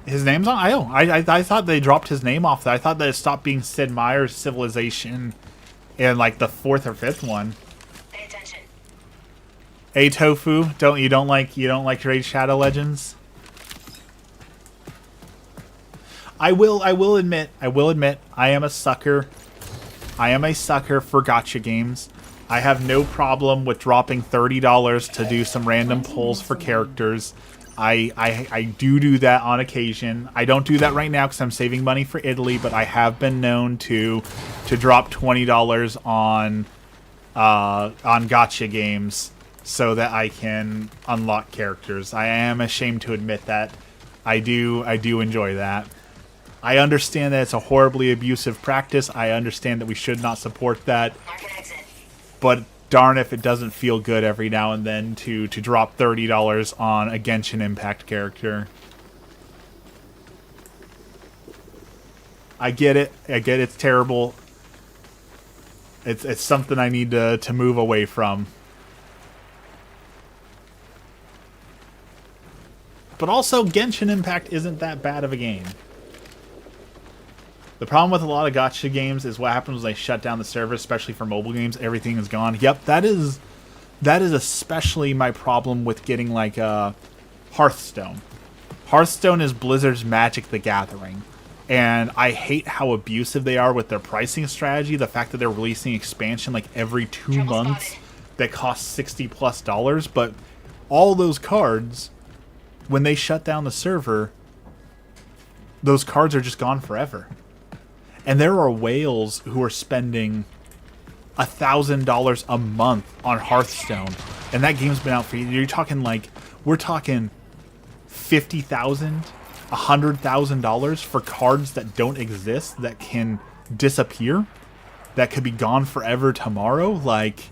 [SPEAKER 1] His name's on? I thought they dropped his name off that. I thought that it stopped being Sid Meier's Civilization in like the 4th or 5th one.
[SPEAKER 7] Pay attention.
[SPEAKER 1] Hey Tofu, you don't like Raid Shadow Legends? I will admit I am a sucker. I am a sucker for gacha games. I have no problem with dropping $30 to do some random pulls for characters. I do that on occasion. I don't do that right now because I'm saving money for Italy, but I have been known to drop $20 on gacha games so that I can unlock characters. I am ashamed to admit that. I do enjoy that. I understand that it's a horribly abusive practice. I understand that we should not support that. But darn if it doesn't feel good every now and then to drop $30 on a Genshin Impact character. I get it. It's terrible. It's something I need to move away from. But also, Genshin Impact isn't that bad of a game. The problem with a lot of gacha games is what happens when they shut down the server, especially for mobile games. Everything is gone. Yep, that is especially my problem with getting like Hearthstone. Hearthstone is Blizzard's Magic the Gathering, and I hate how abusive they are with their pricing strategy. The fact that they're releasing expansion like every 2 months that costs $60+, but all those cards, when they shut down the server, those cards are just gone forever. And there are whales who are spending $1,000 a month on Hearthstone, and that game's been out for years. You're talking like we're talking $50,000, $100,000 for cards that don't exist, that can disappear, that could be gone forever tomorrow. Like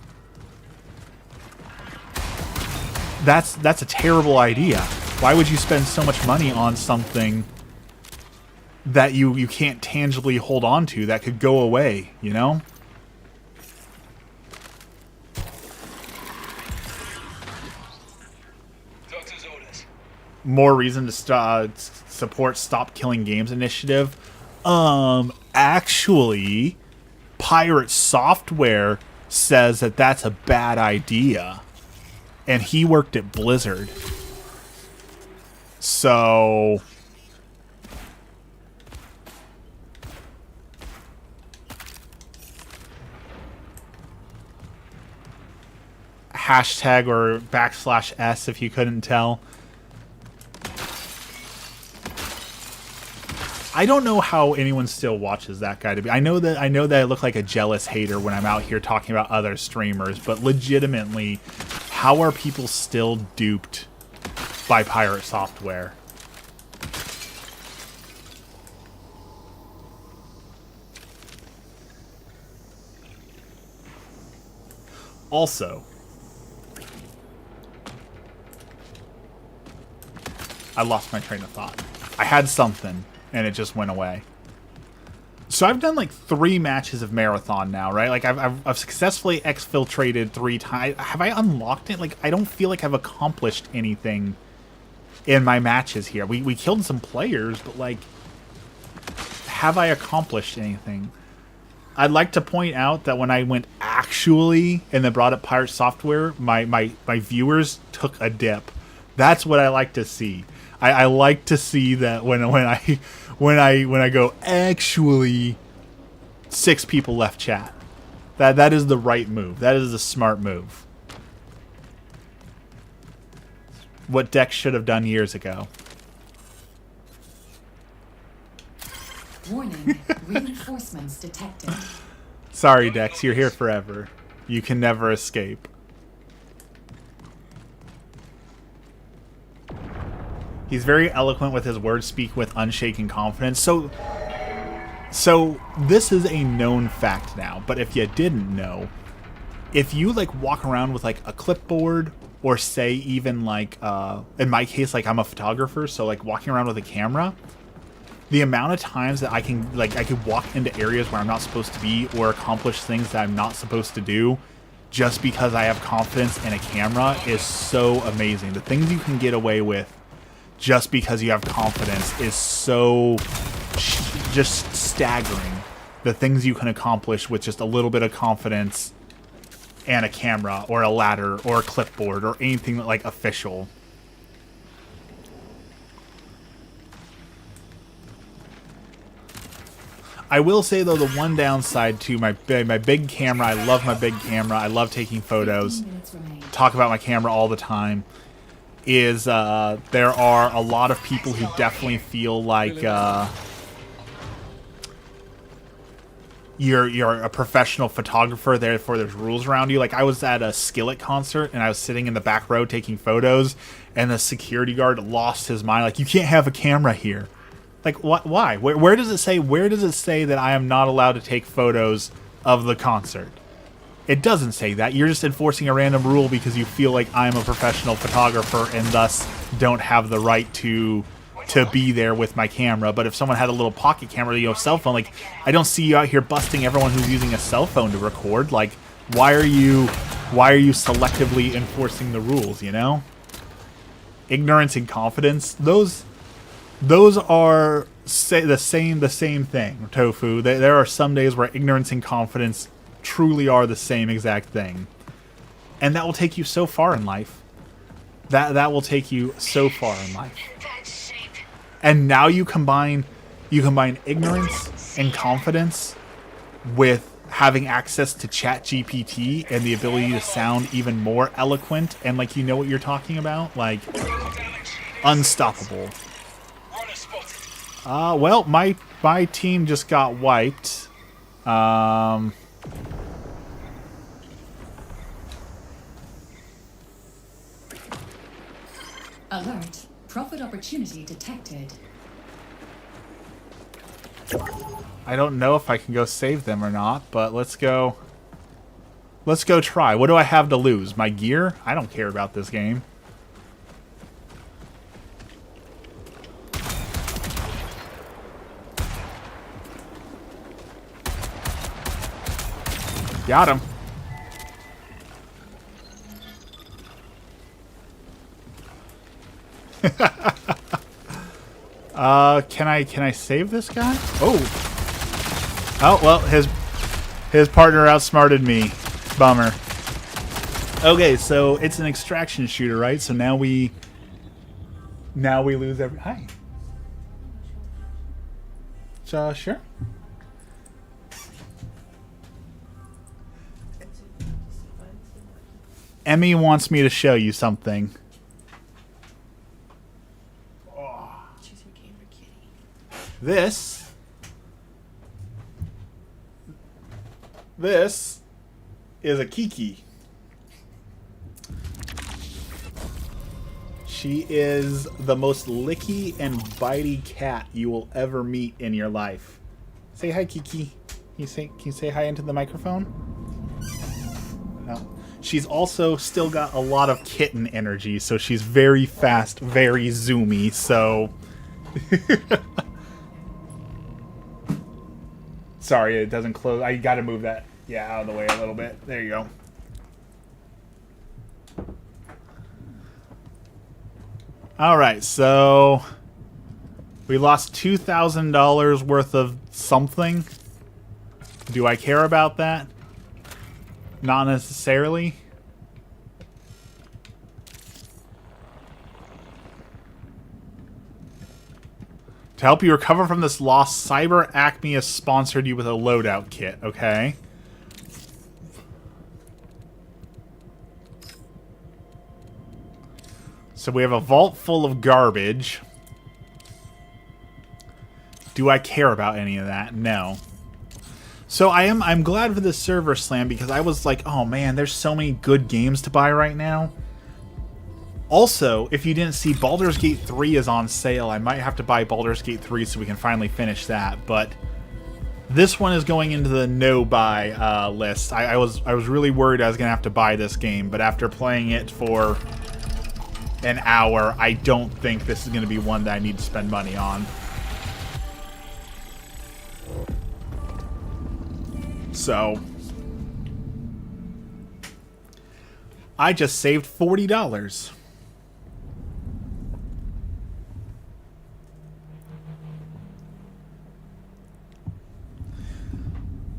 [SPEAKER 1] that's a terrible idea. Why would you spend so much money on something that you can't tangibly hold on to, that could go away, you know? More reason to support Stop Killing Games initiative. Actually, Pirate Software says that that's a bad idea. And he worked at Blizzard. So hashtag or /S if you couldn't tell. I don't know how anyone still watches that guy. I know that I look like a jealous hater when I'm out here talking about other streamers, but legitimately, how are people still duped by Pirate Software? Also, I lost my train of thought. I had something, and it just went away. So I've done like 3 matches of Marathon now, right? Like I've successfully exfiltrated 3 times. Have I unlocked it? Like I don't feel like I've accomplished anything in my matches here. We killed some players, but like, have I accomplished anything? I'd like to point out that when I went actually and then brought up Pirate Software, my viewers took a dip. That's what I like to see. I like to see that when I go, actually 6 people left chat. That is the right move. That is the smart move. What Dex should have done years ago.
[SPEAKER 5] Warning, reinforcements detected.
[SPEAKER 1] Sorry, Dex, you're here forever. You can never escape. He's very eloquent with his words, speak with unshaken confidence. So this is a known fact now, but if you didn't know, if you like walk around with like a clipboard, or say even like in my case, like I'm a photographer, so like walking around with a camera, the amount of times that I could walk into areas where I'm not supposed to be or accomplish things that I'm not supposed to do just because I have confidence in a camera is so amazing. The things you can get away with just because you have confidence is so just staggering. The things you can accomplish with just a little bit of confidence and a camera or a ladder or a clipboard or anything like official. I will say though, the one downside to my big camera, I love my big camera, I love taking photos, talk about my camera all the time, is there are a lot of people who definitely feel like you're a professional photographer, therefore there's rules around you. Like I was at a Skillet concert and I was sitting in the back row taking photos, and the security guard lost his mind, like, you can't have a camera here. Like, what? Why? Where does it say? Where does it say that I am not allowed to take photos of the concert? It doesn't say that. You're just enforcing a random rule because you feel like I'm a professional photographer and thus don't have the right to be there with my camera. But if someone had a little pocket camera, you know, cell phone, like, I don't see you out here busting everyone who's using a cell phone to record. Like, why are you selectively enforcing the rules? You know, ignorance and confidence. Those are the same thing, Tofu. There are some days where ignorance and confidence truly are the same exact thing. And that will take you so far in life. That will take you so far in life. And now you combine ignorance and confidence with having access to ChatGPT and the ability to sound even more eloquent and like you know what you're talking about. Like, unstoppable. Well, my team just got wiped.
[SPEAKER 5] Alert. Profit opportunity detected.
[SPEAKER 1] I don't know if I can go save them or not, but let's go try. What do I have to lose? My gear? I don't care about this game. Got him. Can I save this guy? Oh, well, his partner outsmarted me. Bummer. Okay, so it's an extraction shooter, right? So now we lose every. Hi. Sure. Emmy wants me to show you something. This is a Kiki. She is the most licky and bitey cat you will ever meet in your life. Say hi, Kiki. Can you say hi into the microphone? No. She's also still got a lot of kitten energy, so she's very fast, very zoomy, so... Sorry, it doesn't close. I gotta move that, out of the way a little bit. There you go. Alright, so... we lost $2,000 worth of something. Do I care about that? Not necessarily. To help you recover from this loss, Cyber Acme has sponsored you with a loadout kit, okay? So we have a vault full of garbage. Do I care about any of that? No. So I'm glad for this server slam because I was like, oh man, there's so many good games to buy right now. Also, if you didn't see, Baldur's Gate 3 is on sale. I might have to buy Baldur's Gate 3 so we can finally finish that, but this one is going into the no-buy list. I was really worried I was going to have to buy this game, but after playing it for an hour, I don't think this is going to be one that I need to spend money on. So, I just saved $40.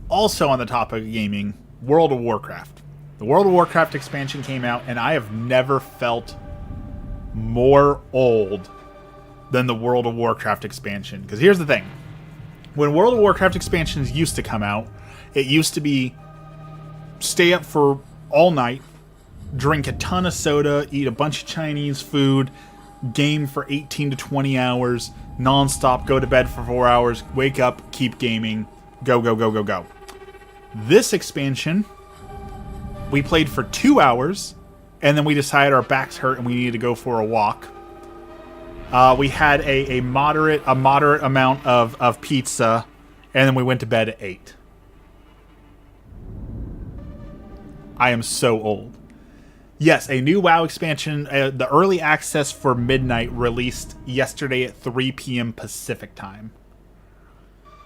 [SPEAKER 1] Also on the topic of gaming, World of Warcraft. The World of Warcraft expansion came out, and I have never felt more old than the World of Warcraft expansion. Because here's the thing. When World of Warcraft expansions used to come out, it used to be stay up for all night, drink a ton of soda, eat a bunch of Chinese food, game for 18 to 20 hours, non-stop, go to bed for 4 hours, wake up, keep gaming, go, go, go, go, go. This expansion, we played for 2 hours, and then we decided our backs hurt and we needed to go for a walk. We had a moderate amount of pizza, and then we went to bed at 8. I am so old. Yes, a new WoW expansion, the early access for Midnight released yesterday at 3 p.m. Pacific time.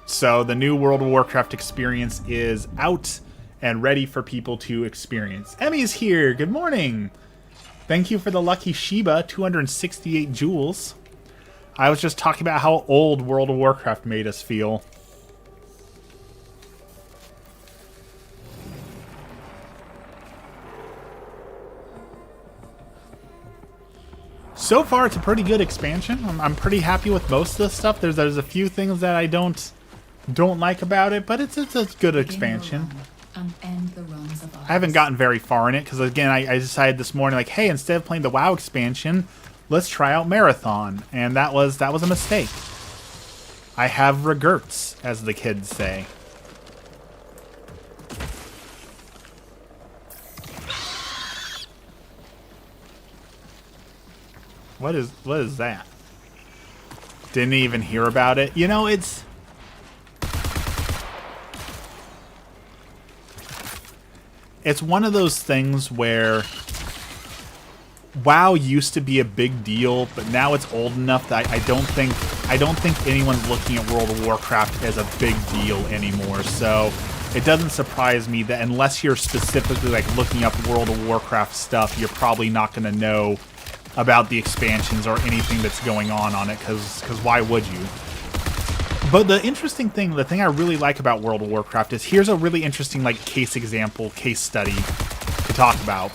[SPEAKER 1] So the new World of Warcraft experience is out and ready for people to experience. Emmy's here. Good morning. Thank you for the lucky Shiba, 268 jewels. I was just talking about how old World of Warcraft made us feel. So far, it's a pretty good expansion. I'm pretty happy with most of the stuff. There's a few things that I don't like about it, but it's a good expansion.
[SPEAKER 5] And end the runs of
[SPEAKER 1] I haven't gotten very far in it because, again, I decided this morning, like, hey, instead of playing the WoW expansion, let's try out Marathon, and that was a mistake. I have regrets, as the kids say. What is that? Didn't even hear about it. You know, it's one of those things where WoW used to be a big deal, but now it's old enough that I don't think anyone's looking at World of Warcraft as a big deal anymore. So it doesn't surprise me that unless you're specifically like looking up World of Warcraft stuff, you're probably not going to know about the expansions or anything that's going on it, because why would you? But the interesting thing, the thing I really like about World of Warcraft is here's a really interesting like case study to talk about.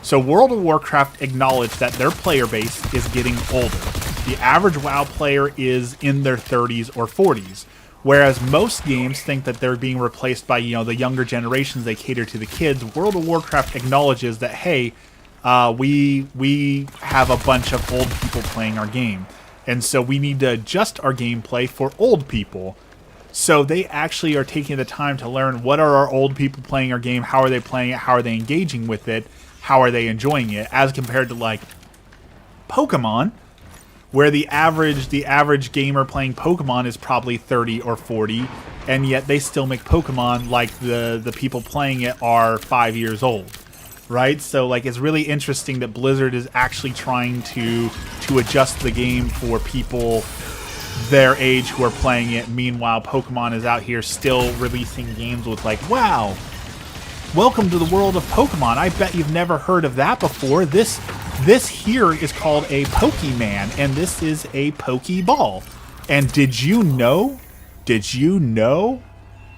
[SPEAKER 1] So World of Warcraft acknowledged that their player base is getting older. The average WoW player is in their 30s or 40s, whereas most games think that they're being replaced by, you know, the younger generations. They cater to the kids. World of Warcraft acknowledges that, hey, we have a bunch of old people playing our game, and so we need to adjust our gameplay for old people. So they actually are taking the time to learn what are our old people playing our game, how are they playing it, how are they engaging with it, how are they enjoying it, as compared to like Pokemon, where the average gamer playing Pokemon is probably 30 or 40, and yet they still make Pokemon like the people playing it are 5 years old. Right? So like it's really interesting that Blizzard is actually trying to adjust the game for people their age who are playing it. Meanwhile, Pokemon is out here still releasing games with like, wow, welcome to the world of Pokemon. I bet you've never heard of that before. This here is called a Pokemon, and this is a Pokeball. And did you know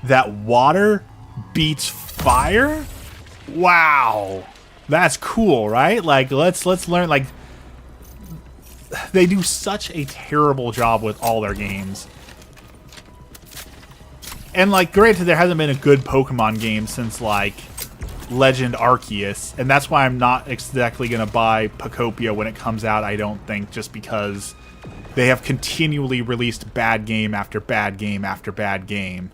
[SPEAKER 1] that water beats fire? Wow, that's cool, right? Like let's learn. Like they do such a terrible job with all their games. And like, granted, there hasn't been a good Pokemon game since like Legend Arceus, and that's why I'm not exactly gonna buy Pokopia when it comes out. I don't think, just because they have continually released bad game after bad game after bad game.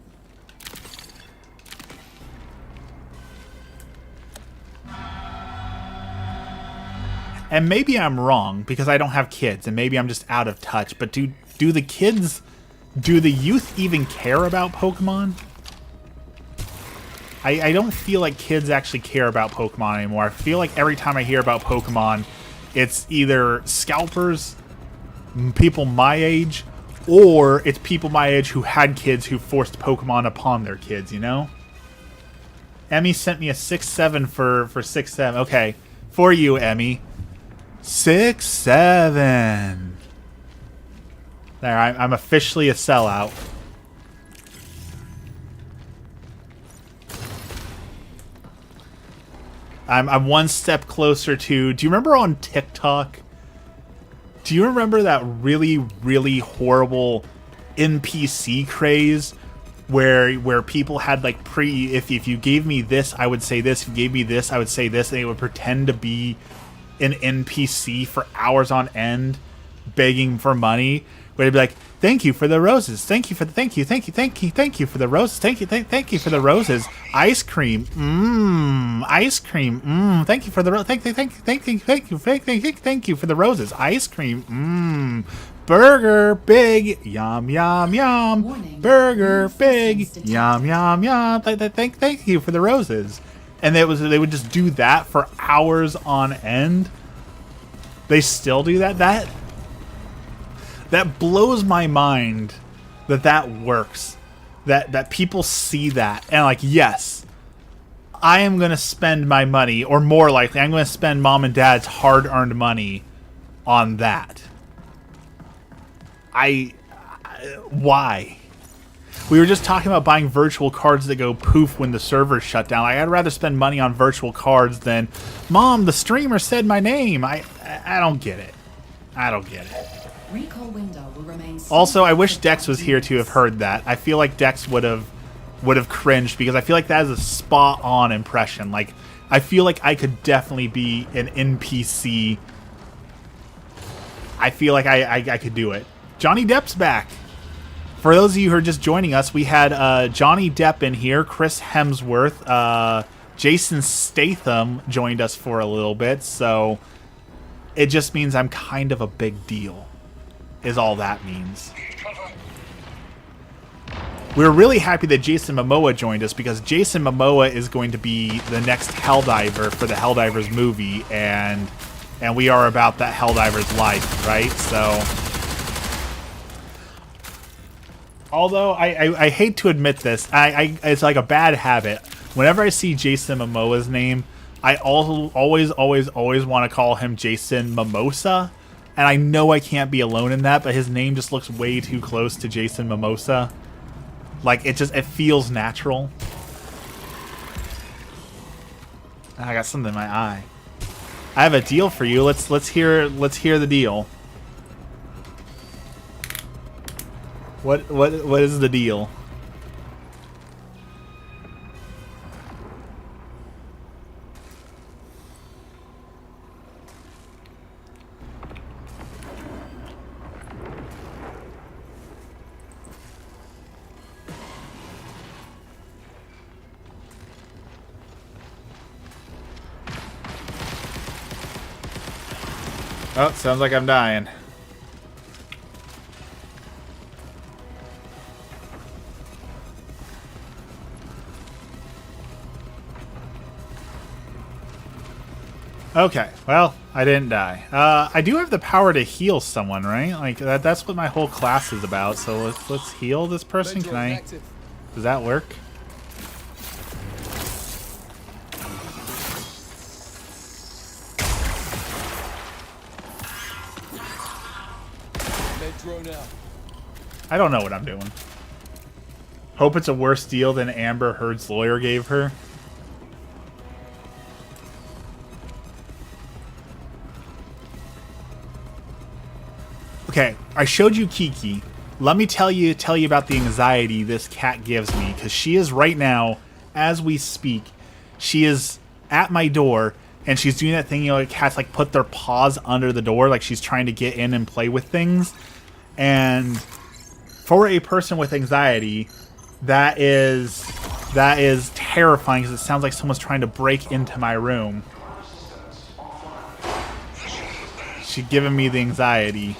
[SPEAKER 1] And maybe I'm wrong because I don't have kids, and maybe I'm just out of touch. But do the kids, do the youth even care about Pokemon? I don't feel like kids actually care about Pokemon anymore. I feel like every time I hear about Pokemon, it's either scalpers, people my age, or it's people my age who had kids who forced Pokemon upon their kids, you know? Emmy sent me a 6-7 for 6-7. Okay, for you, Emmy. 6-7. There, I'm officially a sellout. I'm one step closer to... Do you remember on TikTok? Do you remember that really, really horrible NPC craze where people had like if you gave me this, I would say this. If you gave me this, I would say this. And they would pretend to be an NPC for hours on end, begging for money. Where they'd be like, "Thank you for the roses. Thank you for the thank you for the roses. Thank you for the roses. Ice cream, ice cream, Thank you for the thank you for the roses. Ice cream, burger, big, yum yum yum.
[SPEAKER 5] Warning.
[SPEAKER 1] Burger, big,
[SPEAKER 5] Detected.
[SPEAKER 1] yum yum yum. Thank you for the roses." And they would just do that for hours on end. They still do that. That blows my mind that works. That people see that and like, yes, I am going to spend my money, or more likely, I'm going to spend mom and dad's hard-earned money on that. Why? We were just talking about buying virtual cards that go poof when the servers shut down. Like, I'd rather spend money on virtual cards than, Mom, the streamer said my name. I don't get it. I don't get it.
[SPEAKER 5] Recall window will remain.
[SPEAKER 1] Also, I wish Dex was here to have heard that. I feel like Dex would have cringed, because I feel like that is a spot-on impression. Like, I feel like I could definitely be an NPC. I feel like I could do it. Johnny Depp's back. For those of you who are just joining us, we had Johnny Depp in here, Chris Hemsworth, Jason Statham joined us for a little bit, so it just means I'm kind of a big deal, is all that means. We're really happy that Jason Momoa joined us, because Jason Momoa is going to be the next Helldiver for the Helldivers movie, and we are about that Helldiver's life, right? So, although I hate to admit this, it's like a bad habit. Whenever I see Jason Momoa's name, I always want to call him Jason Mimosa. And I know I can't be alone in that, but his name just looks way too close to Jason Mimosa. Like, it feels natural. I got something in my eye. I have a deal for you. Let's hear the deal. What is the deal? Oh, sounds like I'm dying. Okay, well, I didn't die. I do have the power to heal someone, right? Like, that's what my whole class is about, so let's heal this person. Can I... Does that work? I don't know what I'm doing. Hope it's a worse deal than Amber Heard's lawyer gave her. Okay, I showed you Kiki. Let me tell you about the anxiety this cat gives me, because she is right now, as we speak, she is at my door, and she's doing that thing, you know, like cats like put their paws under the door, like she's trying to get in and play with things. And for a person with anxiety, that is terrifying, because it sounds like someone's trying to break into my room. She's giving me the anxiety.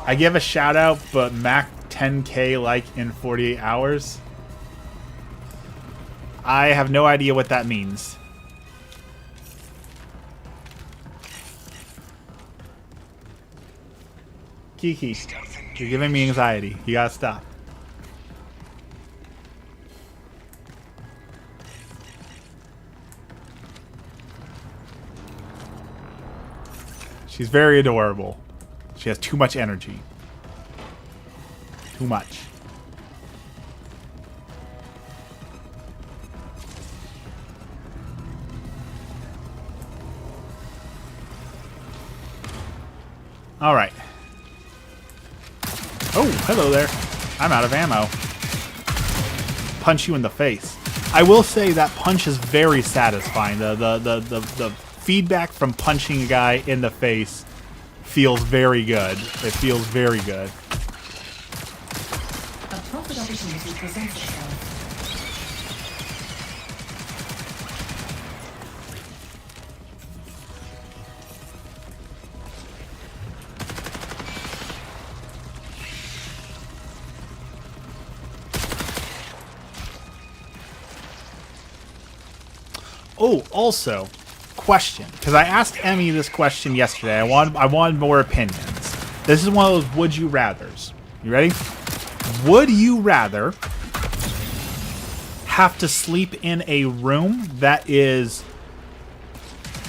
[SPEAKER 1] I give a shout out, but Mac 10K like in 48 hours. I have no idea what that means. Kiki, you're giving me anxiety. You gotta stop. She's very adorable. She has too much energy. Too much. All right. Oh, hello there. I'm out of ammo. Punch you in the face. I will say that punch is very satisfying. The feedback from punching a guy in the face feels very good. It feels very good.
[SPEAKER 5] A profit opportunity presents itself.
[SPEAKER 1] Oh, also, question, because I asked Emmy this question yesterday. I wanted more opinions. This is one of those would you rathers. You ready? Would you rather have to sleep in a room that is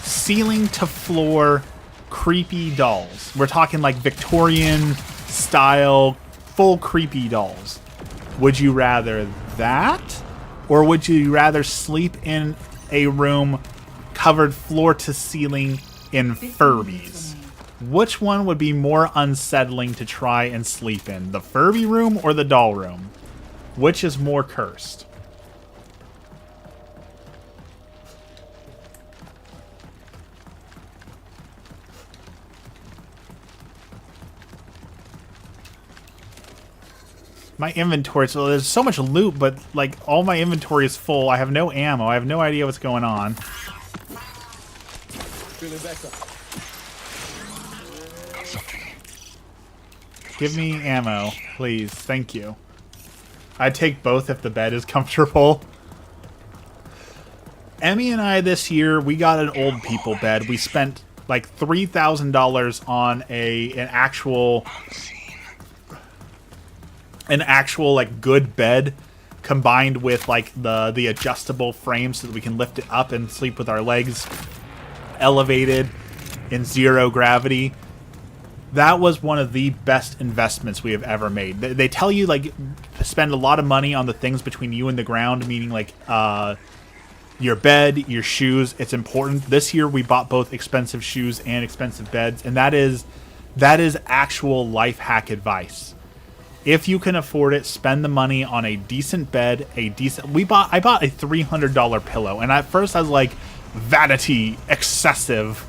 [SPEAKER 1] ceiling to floor creepy dolls? We're talking like Victorian style, full creepy dolls. Would you rather that, or would you rather sleep in a room covered floor to ceiling in Furbies? Which one would be more unsettling to try and sleep in? The Furby room or the doll room? Which is more cursed? My inventory, so there's so much loot, but like all my inventory is full. I have no ammo. I have no idea what's going on.
[SPEAKER 2] Feeling better.
[SPEAKER 1] Give me ammo, please. Thank you. I'd take both if the bed is comfortable. Emmy and I this year, we got an old people bed. We spent like $3,000 on an actual like good bed, combined with like the adjustable frame so that we can lift it up and sleep with our legs elevated in zero gravity. That was one of the best investments we have ever made. They tell you like spend a lot of money on the things between you and the ground, meaning like your bed, your shoes. It's important. This year we bought both expensive shoes and expensive beds, and that is actual life hack advice. If you can afford it, spend the money on a decent bed, I bought a $300 pillow, and at first I was like, vanity, excessive.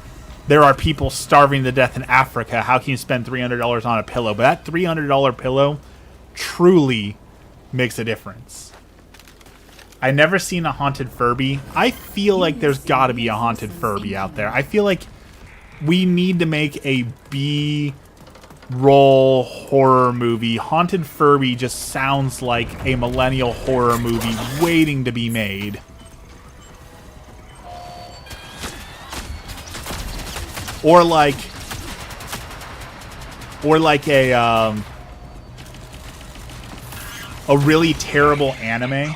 [SPEAKER 1] There are people starving to death in Africa. How can you spend $300 on a pillow? But that $300 pillow truly makes a difference. I never seen a haunted Furby. I feel like there's got to be a haunted Furby out there. I feel like we need to make a B-roll horror movie. Haunted Furby just sounds like a millennial horror movie waiting to be made. Or like a really terrible anime,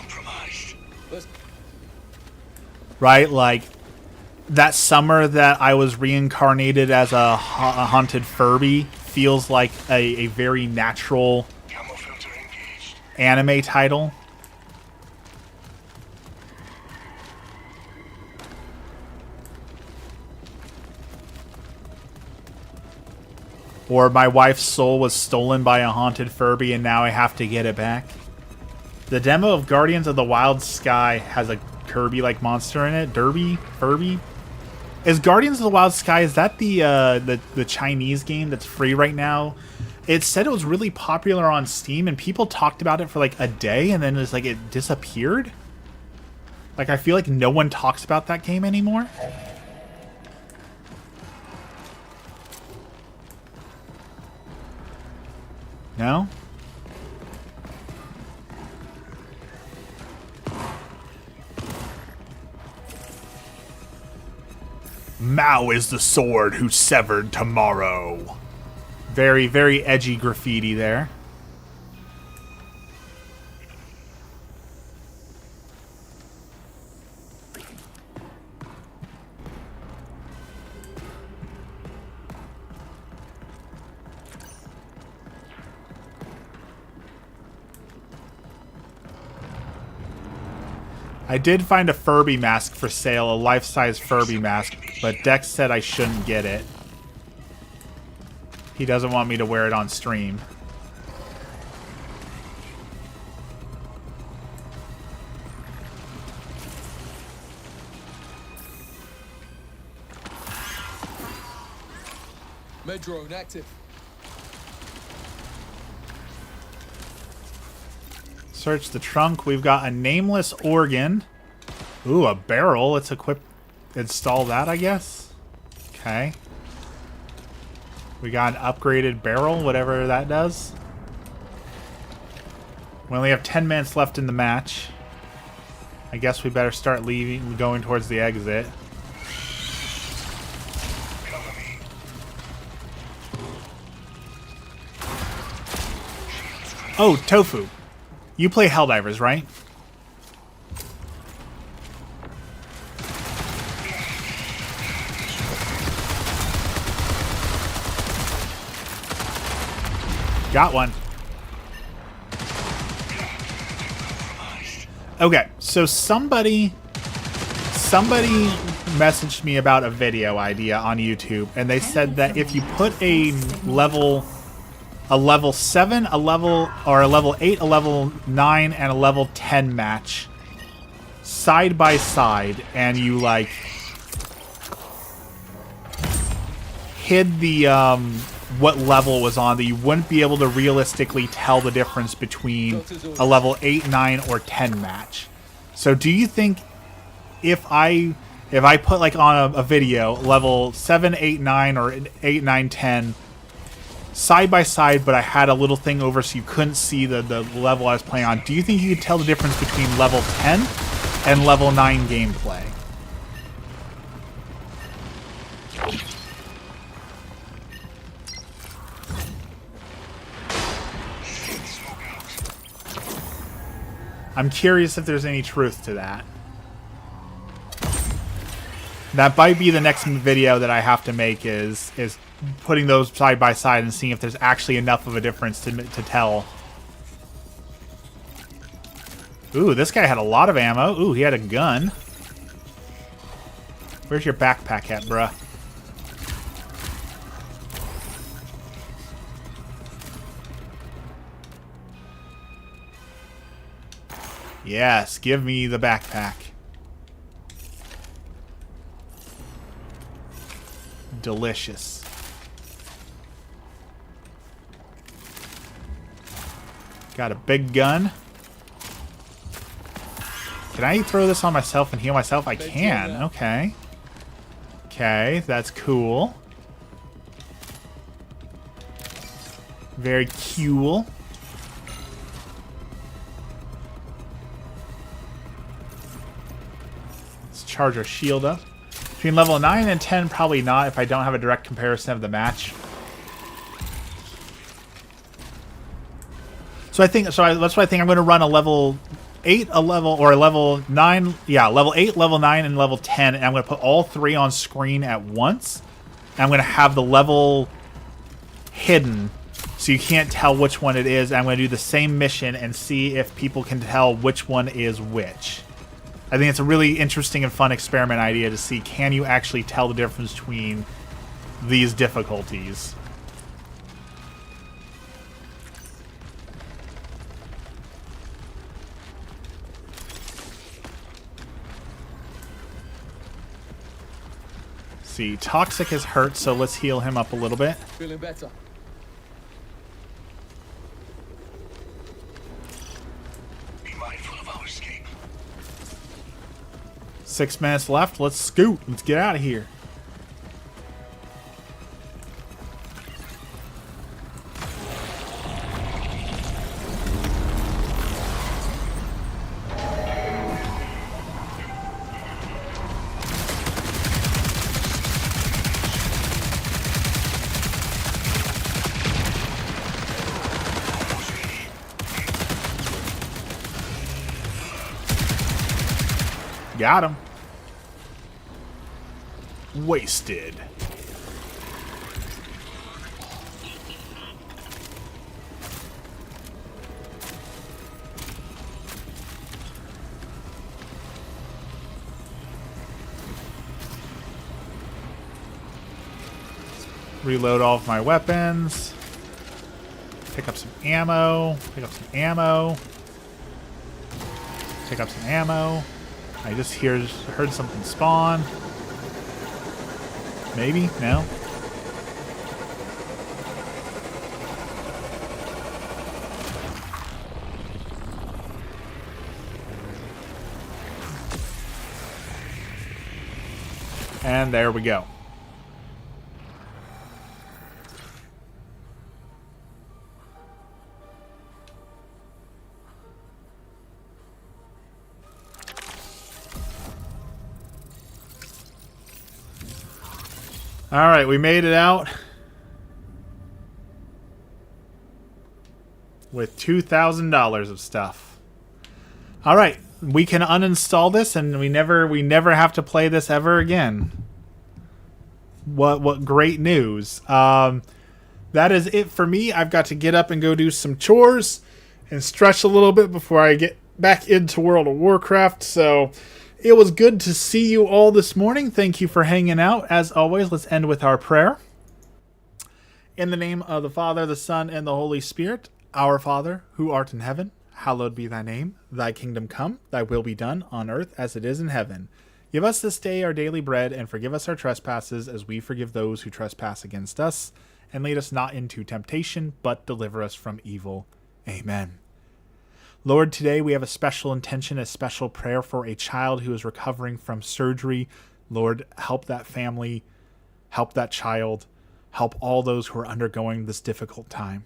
[SPEAKER 1] right? Like that summer that I was reincarnated as a haunted Furby feels like a very natural anime title. Or my wife's soul was stolen by a haunted Furby and now I have to get it back. The demo of Guardians of the Wild Sky has a Kirby-like monster in it. Furby? Is Guardians of the Wild Sky, is that the Chinese game that's free right now? It said it was really popular on Steam and people talked about it for like a day and then it's like it disappeared. Like I feel like no one talks about that game anymore. No? Mao is the sword who severed tomorrow. Very, very edgy graffiti there. I did find a Furby mask for sale, a life-size Furby mask, but Dex said I shouldn't get it. He doesn't want me to wear it on stream.
[SPEAKER 2] Medrone active.
[SPEAKER 1] Search the trunk. We've got a nameless organ. Ooh, a barrel. Let's install that, I guess. Okay. We got an upgraded barrel, whatever that does. We only have 10 minutes left in the match. I guess we better start going towards the exit. Oh, Tofu. You play Helldivers, right? Got one. Okay, so somebody messaged me about a video idea on YouTube, and they said that if you put a level 7, a level 8, a level 9, and a level 10 match side by side, and you like hid the what level it was on, that you wouldn't be able to realistically tell the difference between a level 8, 9, or 10 match. So do you think if I put like on a video level 7, 8, 9, or 8, 9, 10 side by side, but I had a little thing over so you couldn't see the level I was playing on, do you think you could tell the difference between level 10 and level 9 gameplay? I'm curious if there's any truth to that. That might be the next video that I have to make is putting those side by side and seeing if there's actually enough of a difference to tell. Ooh, this guy had a lot of ammo. Ooh, he had a gun. Where's your backpack at, bruh? Yes, give me the backpack. Delicious. Got a big gun. Can I throw this on myself and heal myself? I can. Okay. Okay, that's cool. Very cool. Let's charge our shield up. Between level 9 and 10, probably not if I don't have a direct comparison of the match. So that's why I think I'm going to run a level 8, a level 9, yeah, level 8, level 9, and level 10, and I'm going to put all three on screen at once. And I'm going to have the level hidden, so you can't tell which one it is. I'm going to do the same mission and see if people can tell which one is which. I think it's a really interesting and fun experiment idea to see, can you actually tell the difference between these difficulties? see. Toxic is hurt, so let's heal him up a little bit.
[SPEAKER 2] Feeling better.
[SPEAKER 4] Be mindful of our escape.
[SPEAKER 1] 6 minutes left. Let's scoot. Let's get out of here. Got him. Wasted. Reload all of my weapons. Pick up some ammo. Pick up some ammo. Pick up some ammo. I just heard something spawn. Maybe? No? And there we go. All right, we made it out with $2,000 of stuff. All right, we can uninstall this, and we never have to play this ever again. What great news! That is it for me. I've got to get up and go do some chores and stretch a little bit before I get back into World of Warcraft. So. It was good to see you all this morning. Thank you for hanging out. As always, let's end with our prayer. In the name of the Father, the Son, and the Holy Spirit, our Father, who art in heaven, hallowed be thy name. Thy kingdom come, thy will be done on earth as it is in heaven. Give us this day our daily bread, and forgive us our trespasses as we forgive those who trespass against us. And lead us not into temptation, but deliver us from evil. Amen. Lord, today we have a special intention, a special prayer for a child who is recovering from surgery. Lord, help that family, help that child, help all those who are undergoing this difficult time.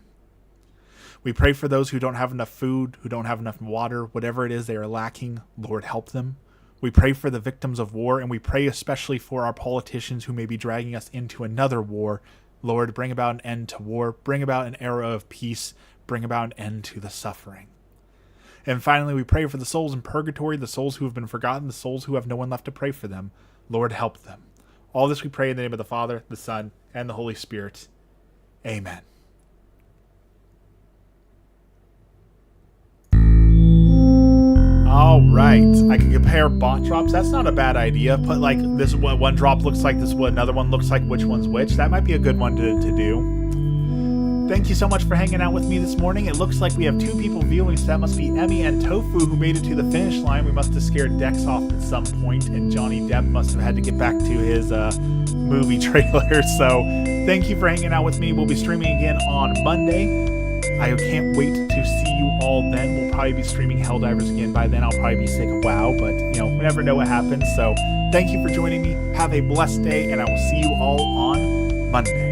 [SPEAKER 1] We pray for those who don't have enough food, who don't have enough water, whatever it is they are lacking. Lord, help them. We pray for the victims of war, and we pray especially for our politicians who may be dragging us into another war. Lord, bring about an end to war, bring about an era of peace, bring about an end to the suffering. And finally, we pray for the souls in purgatory, the souls who have been forgotten, the souls who have no one left to pray for them. Lord, help them. All this we pray in the name of the Father, the Son, and the Holy Spirit. Amen. All right. I can compare bot drops. That's not a bad idea. Put like this one drop looks like this, another one looks like which one's which. That might be a good one to do. Thank you so much for hanging out with me this morning. It looks like we have 2 people viewing, so that must be Emmy and Tofu who made it to the finish line. We must have scared Dex off at some point, and Johnny Depp must have had to get back to his movie trailer. So thank you for hanging out with me. We'll be streaming again on Monday. I can't wait to see you all then. We'll probably be streaming Helldivers again by then. I'll probably be sick of WoW, but we never know what happens. So thank you for joining me. Have a blessed day, and I will see you all on Monday.